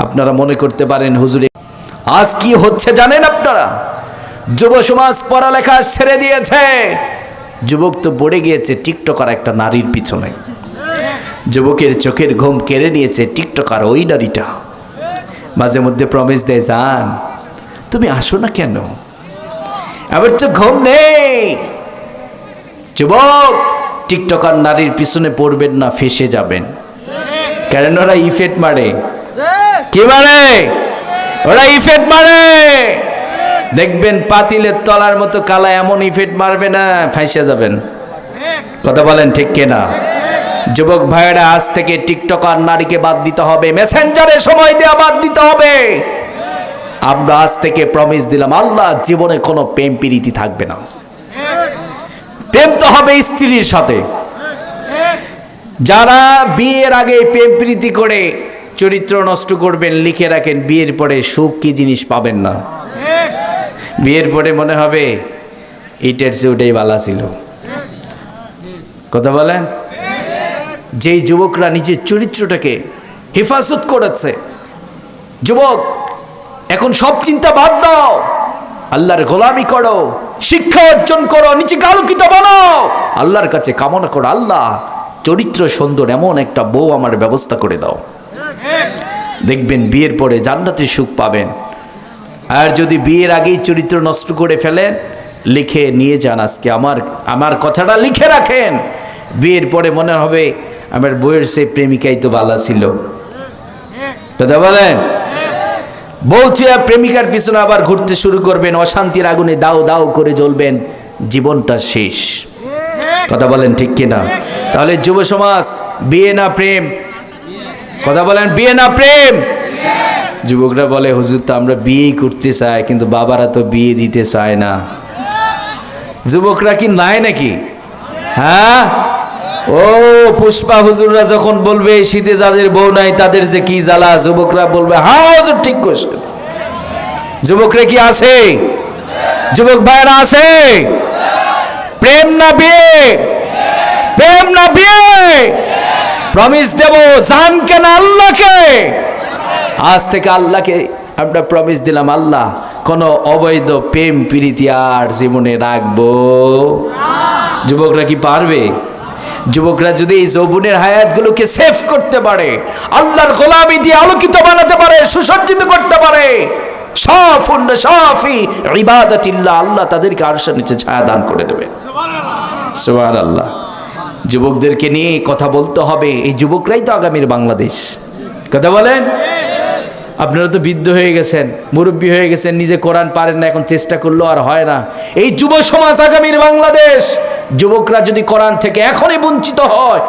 আপনারা মনে করতে পারেন হুজুর আজ কি হচ্ছে জানেন আপনারা? যুব সমাজ পড়ালেখা ছেড়ে দিয়েছে, যুবক তো পড়ে গিয়েছে টিকটকার একটা নারীর পিছনে। যুবকের চোখের ঘুম কেড়ে নিয়েছে টিকটকার ওই নারীটা। মাঝে মধ্যে প্রমিস দেয়, জান তুমি আসো না কেন, আবার তো ঘুম নেই। যুবক, টিকটকার নারীর পিছনে পড়বেন না, ফেসে যাবেন। কারণ ওরা ইফেক্ট মারে। কি মারে? ওরা ইফেক্ট মারে। দেখবেন পাতিলের তলার মতো কালা, এমন ইফেক্ট মারবে না, ফাঁসে যাবেন। কথা বলেন ঠিক কিনা? যুবক ভাইয়েরা, আজ থেকে টিকটকার নারীকে বাদ দিতে হবে, মেসেঞ্জারে সময় দেওয়া বাদ দিতে হবে। আমরা আজ থেকে প্রমিস দিলাম, আল্লাহ জীবনে কোনো প্রেম প্রীতি থাকবে না। প্রেম তো হবে স্ত্রীর সাথে। যারা বিয়ের আগে প্রেম প্রীতি করে চরিত্র নষ্ট করবেন, লিখে রাখেন, বিয়ের পরে সুখ কি জিনিস পাবেন না। বিয়ের পরে মনে হবে এটার চেয়ে ওটাই ভালো ছিল। কথা বলেন? যেই যুবকরা নিজের চরিত্রটাকে হেফাজত করেছে, যুবক এখন সব চিন্তা বাদ দাও, আল্লাহর গোলামি করো, শিক্ষা অর্জন করো, নিজেকে আলোকিত বানাও, আল্লাহর কাছে কামনা করো, আল্লাহ চরিত্র সুন্দর এমন একটা বউ আমার ব্যবস্থা করে দাও। দেখবেন বিয়ের পরে জান্নাতে সুখ পাবেন। আর যদি বিয়ের আগেই চরিত্র নষ্ট করে ফেলেন, লিখে নিয়ে যান, আজকে আমার কথাটা লিখে রাখেন। বিয়ের পরে মনে হবে আমার বউয়ের সে প্রেমিকাই তো ভালো ছিল। কথা বলেন? বউ থুয়া প্রেমিকার পিছনে আবার ঘুরতে শুরু করবেন, অশান্তির আগুনে দাও দাও করে জ্বলবেন, জীবনটা শেষ। কথা বলেন ঠিক কিনা? তাহলে যুব সমাজ, বিয়ে না প্রেম? কথা বলেন, বিয়ে না প্রেম? যুবকরা বলে, হুজুর তো আমরা বিয়েই করতে চাই, কিন্তু বাবারা তো বিয়ে দিতে চায় না। যুবকরা কি নাই নাকি? হ্যাঁ, ও পুষ্পা হুজুররা যখন বলবে শীতে যাদের বউ নাই তাদের যে কি জ্বালা, যুবকরা বলবে হ্যাঁ হুজুর ঠিক করছে। যুবকরা কি আছে? যুবক ভাইরা আছে? প্রেম না বিয়ে? প্রেম না বিয়ে? প্রমিস দেব, জানকে না আল্লাহকে। আজ থেকে আল্লাহকে আমরা প্রমিস দিলাম, আল্লাহ কোন অবৈধ প্রেম প্রীতি আর জীবনে রাখবো। যুবকরা কি পারবে? যুবকরা যদি এই যৌবনের হায়াতগুলোকে সেভ করতে পারে, আল্লাহর গোলামি দিয়ে আলোকিত বানাতে পারে, সুসজ্জিত করতে পারে, সাফি ইবাদাতিল্লাহ, আল্লাহ তাদেরকে আরশের নিচে ছায়া দান করে দেবে। সুবহানাল্লাহ। যুবকদেরকে নিয়ে কথা বলতে হবে, এই যুবকরাই তো আগামীর বাংলাদেশ। কথা বলেন। আপনারা তো বৃদ্ধ হয়ে গেছেন, মুরব্বী হয়ে গেছেন, নিজে কোরআন পারেন না, এখন চেষ্টা করলেও আর হয় না। এই যুব সমাজ আগামীর বাংলাদেশ। যুবকরা যদি কোরআন থেকে এখনই বঞ্চিত হয়,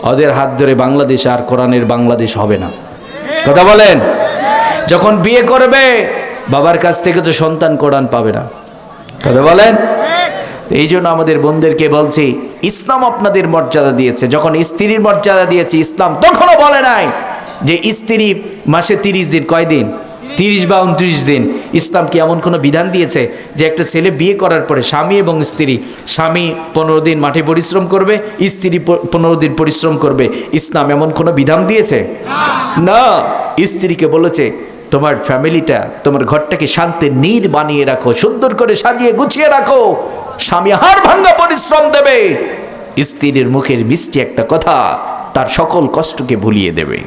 ওদের হাত ধরে বাংলাদেশ আর কোরআনের বাংলাদেশ হবে না। কথা বলেন। যখন বিয়ে করবে, বাবার কাছ থেকে তো সন্তান কোরআন পাবে না। কথা বলেন। এই জন্য আমাদের বোনদেরকে বলছি, ইসলাম আপনাদের মর্যাদা দিয়েছে। যখন স্ত্রীর মর্যাদা দিয়েছে ইসলাম, তখনও বলে নাই যে স্ত্রী মাসে 30 দিন, কয় দিন, 30 বা 29 দিন। ইসলাম কি এমন কোনো বিধান দিয়েছে যে একটা ছেলে বিয়ে করার পরে স্বামী এবং স্ত্রী, স্বামী 15 দিন মাঠে পরিশ্রম করবে, স্ত্রী 15 দিন পরিশ্রম করবে? ইসলাম এমন কোনো বিধান দিয়েছে না। স্ত্রীকে বলেছে, তোমার ফ্যামিলিটা, তোমার ঘরটাকে শান্তির নীড় বানিয়ে রাখো, সুন্দর করে সাজিয়ে গুছিয়ে রাখো। স্বামী হাড় ভাঙা পরিশ্রম দেবে, স্ত্রীর মুখের মিষ্টি একটা কথা তার সকল কষ্টকে ভুলিয়ে দেবে।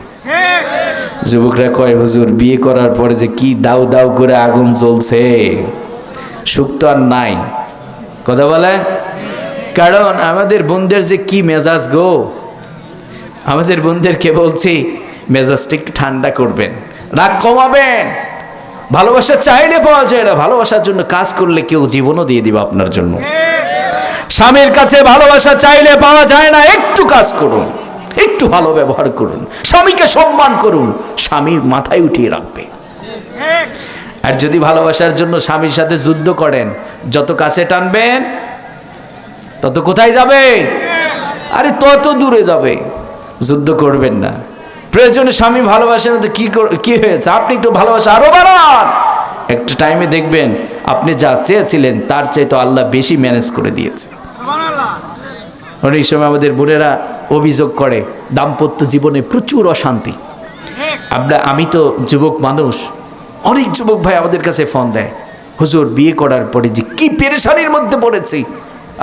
যুবকরা কয়, হুজুর বিয়ে করার পরে যে কি দাউ দাউ করে আগুন জ্বলছে, সুখ তো আর নাই। কথা বলে। কারণ আমাদের বোনদের যে কি মেজাজ গো, আমাদের বোনদেরকে বলছি মেজাজটা একটু ঠান্ডা করবেন, রাগ কমাবেন। ভালোবাসা চাইলে পাওয়া যায় না, ভালোবাসার জন্য কাজ করলে কেউ জীবনও দিয়ে দিবে আপনার জন্য। স্বামীর কাছে ভালোবাসা চাইলে পাওয়া যায় না, একটু কাজ করুন, একটু ভালো ব্যবহার করুন, স্বামীকে সম্মান করুন, স্বামী মাথায় উঠিয়ে রাখবে। আর যদি ভালোবাসার জন্য স্বামীর সাথে যুদ্ধ করেন, যত কাছে টানবেন তত কোথায় যাবে? আরে তত দূরে যাবে। যুদ্ধ করবেন না। প্রয়োজনে স্বামী ভালোবাসেন তো কি হয়েছে, আপনি একটু ভালোবাসা আরো বাড়ান। একটা টাইমে দেখবেন আপনি যা চেয়েছিলেন তার চাইতে আল্লাহ বেশি ম্যানেজ করে দিয়েছে। অনেক সময় আমাদের বোনেরা অভিযোগ করে দাম্পত্য জীবনে প্রচুর অশান্তি। আমি তো যুবক মানুষ, অনেক যুবক ভাই আমাদের কাছে ফোন দেয়, হুজুর বিয়ে করার পরে যে কি পেরেশানির মধ্যে পড়েছি।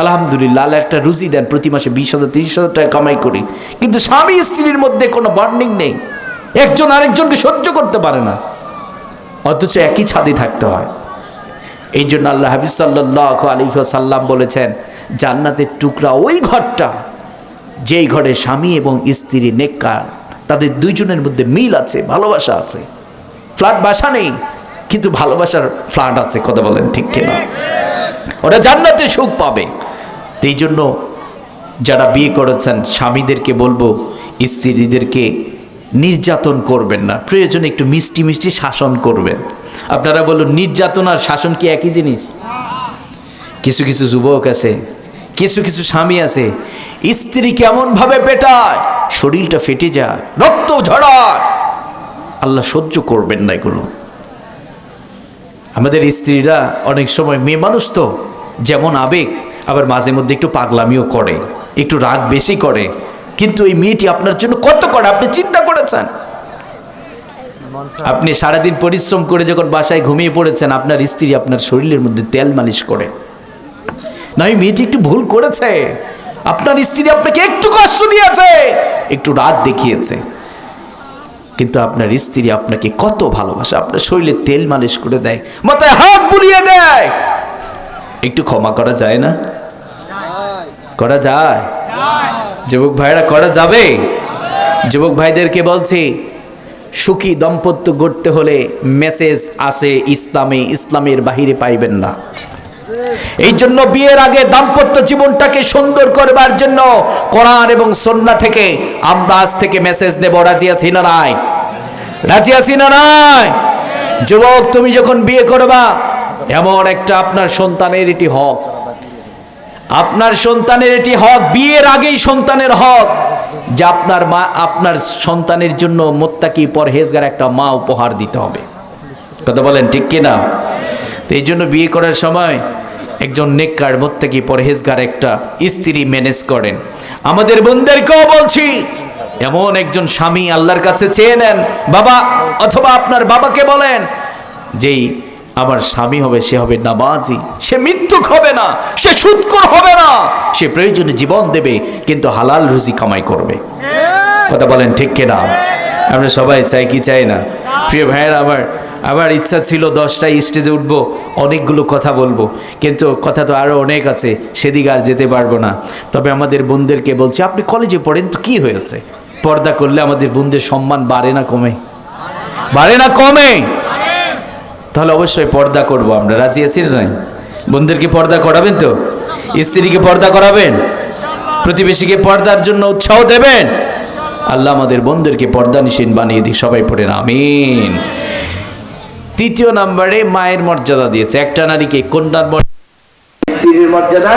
আলহামদুলিল্লাহ, আল্লাহ একটা রুজি দেন, প্রতি মাসে 20,000 30,000 টাকা কামাই করি, কিন্তু স্বামী স্ত্রীর মধ্যে কোনো বন্ডিং নেই, একজন আরেকজনকে সহ্য করতে পারে না, অথচ একই ছাদে থাকতে হয়। এই জন্য আল্লাহ হাবিব সাল্লাল্লাহু আলাইহি ওয়াসাল্লাম বলেছেন, জান্নাতের টুকরা ওই ঘরটা যেই ঘরে স্বামী এবং স্ত্রী নেককার, তাদের দুইজনের মধ্যে মিল আছে, ভালোবাসা আছে। ফ্ল্যাট বাসা নেই, কিন্তু ভালোবাসার ফ্ল্যাট আছে। কথা বলেন ঠিক কিনা? ওরা জান্নাতে সুখ পাবে। এই জন্য যারা বিয়ে করেছেন স্বামীদেরকে বলবো, স্ত্রীদেরকে নির্যাতন করবেন না, প্রয়োজনে একটু মিষ্টি মিষ্টি শাসন করবেন। আপনারা বলুন, নির্যাতন আর শাসন কি একই জিনিস? কিছু কিছু যুবক আছে, কিছু কিছু স্বামী আছে, স্ত্রী কেমন ভাবে পেটায়, শরীরটা ফেটে যায়, রক্ত ঝরায়। আল্লাহ সহ্য করবেন না এগুলো। আমাদের স্ত্রীরা অনেক সময়, মেয়ে মানুষ তো, যেমন আবেগ, আবার মাঝে মধ্যে একটু পাগলামিও করে, একটু রাগ বেশি করে। কিন্তু এই মেয়েটি আপনার জন্য কত করে আপনি চিন্তা করেছেন? আপনি সারাদিন পরিশ্রম করে যখন বাসায় ঘুমিয়ে পড়েছেন, আপনার স্ত্রী আপনার শরীরের মধ্যে তেল মালিশ করে না? এই মেয়েটি একটু ভুল করেছে, আপনার স্ত্রী আপনাকে একটু কষ্ট দিয়েছে, একটু রাগ দেখিয়েছে, কিন্তু আপনার স্ত্রী আপনাকে কত ভালোবাসে, আপনার শরীরে তেল মালিশ করে দেয়, মাথায় হাত বুলিয়ে দেয়। একটু ক্ষমা করা যায় না? করা যায়? যুবক ভাইরা, করা যাবে? যুবক ভাইদেরকে বলছি, সুখী দাম্পত্য গড়তে হলে মেসেজ আছে ইসলামে, ইসলামের বাহিরে পাইবেন না। এই জন্য বিয়ের আগে দাম্পত্য জীবনটাকে সুন্দর করবার জন্য কোরআন এবং সুন্নাহ থেকে আমরা আজ থেকে মেসেজ দেব। রাজি আছি না নাই? রাজি আছি না নাই? যুবক, তুমি যখন বিয়ে করবা, এমন একটা আপনার সন্তানের এটি হক, আপনার সন্তানের এটি হক, বিয়ের আগেই সন্তানের হক যে আপনার মা, আপনার সন্তানের জন্য মুত্তাকি পরহেজগার একটা মা উপহার দিতে হবে। কথা বলেন ঠিক কিনা? তো এই জন্য বিয়ে করার সময় একজন নেককার মুত্তাকি পরহেজগার একটা স্ত্রী ম্যানেজ করেন। আমাদের বোনদেরকেও বলছি, এমন একজন স্বামী আল্লাহর কাছে চেয়ে নেন। বাবা অথবা আপনার বাবাকে বলেন, যেই আমার স্বামী হবে, সে হবে নামাজি, সে মৃত্যুক হবে না, সে সুদখোর হবে না, সে প্রয়োজনে জীবন দেবে কিন্তু হালাল রুজি কামাই করবে। কথা বলেন ঠিক কিনা? আমরা সবাই চাই কি চাই না? প্রিয় ভাইয়েরা, আমার ইচ্ছা ছিল 10টায় স্টেজে উঠবো, অনেকগুলো কথা বলবো, কিন্তু কথা তো আরও অনেক আছে, সেদিকে আর যেতে পারবো না। তবে আমাদের বোনদেরকে বলছি, আপনি কলেজে পড়েন তো কি হয়েছে? পর্দা করলে আমাদের বোনদের সম্মান বাড়ে না কমে? বাড়ে না কমে? তাহলে অবশ্যই পর্দা করব। আমরা রাজি আছি না? নাই? বোনদেরকে পর্দা করাবেন তো? স্ত্রীকে পর্দা করাবেন? প্রতিবেশীকে পর্দার জন্য উৎসাহ দেবেন? আল্লাহ আমাদের বোনদেরকে পর্দানিশীন বানিয়ে দিই। সবাই পড়েন আমিন। 3 নম্বরে মায়ের মর্যাদা দিয়েছে। একটা নারীকে কন্যার মর্যাদা, স্ত্রীর মর্যাদা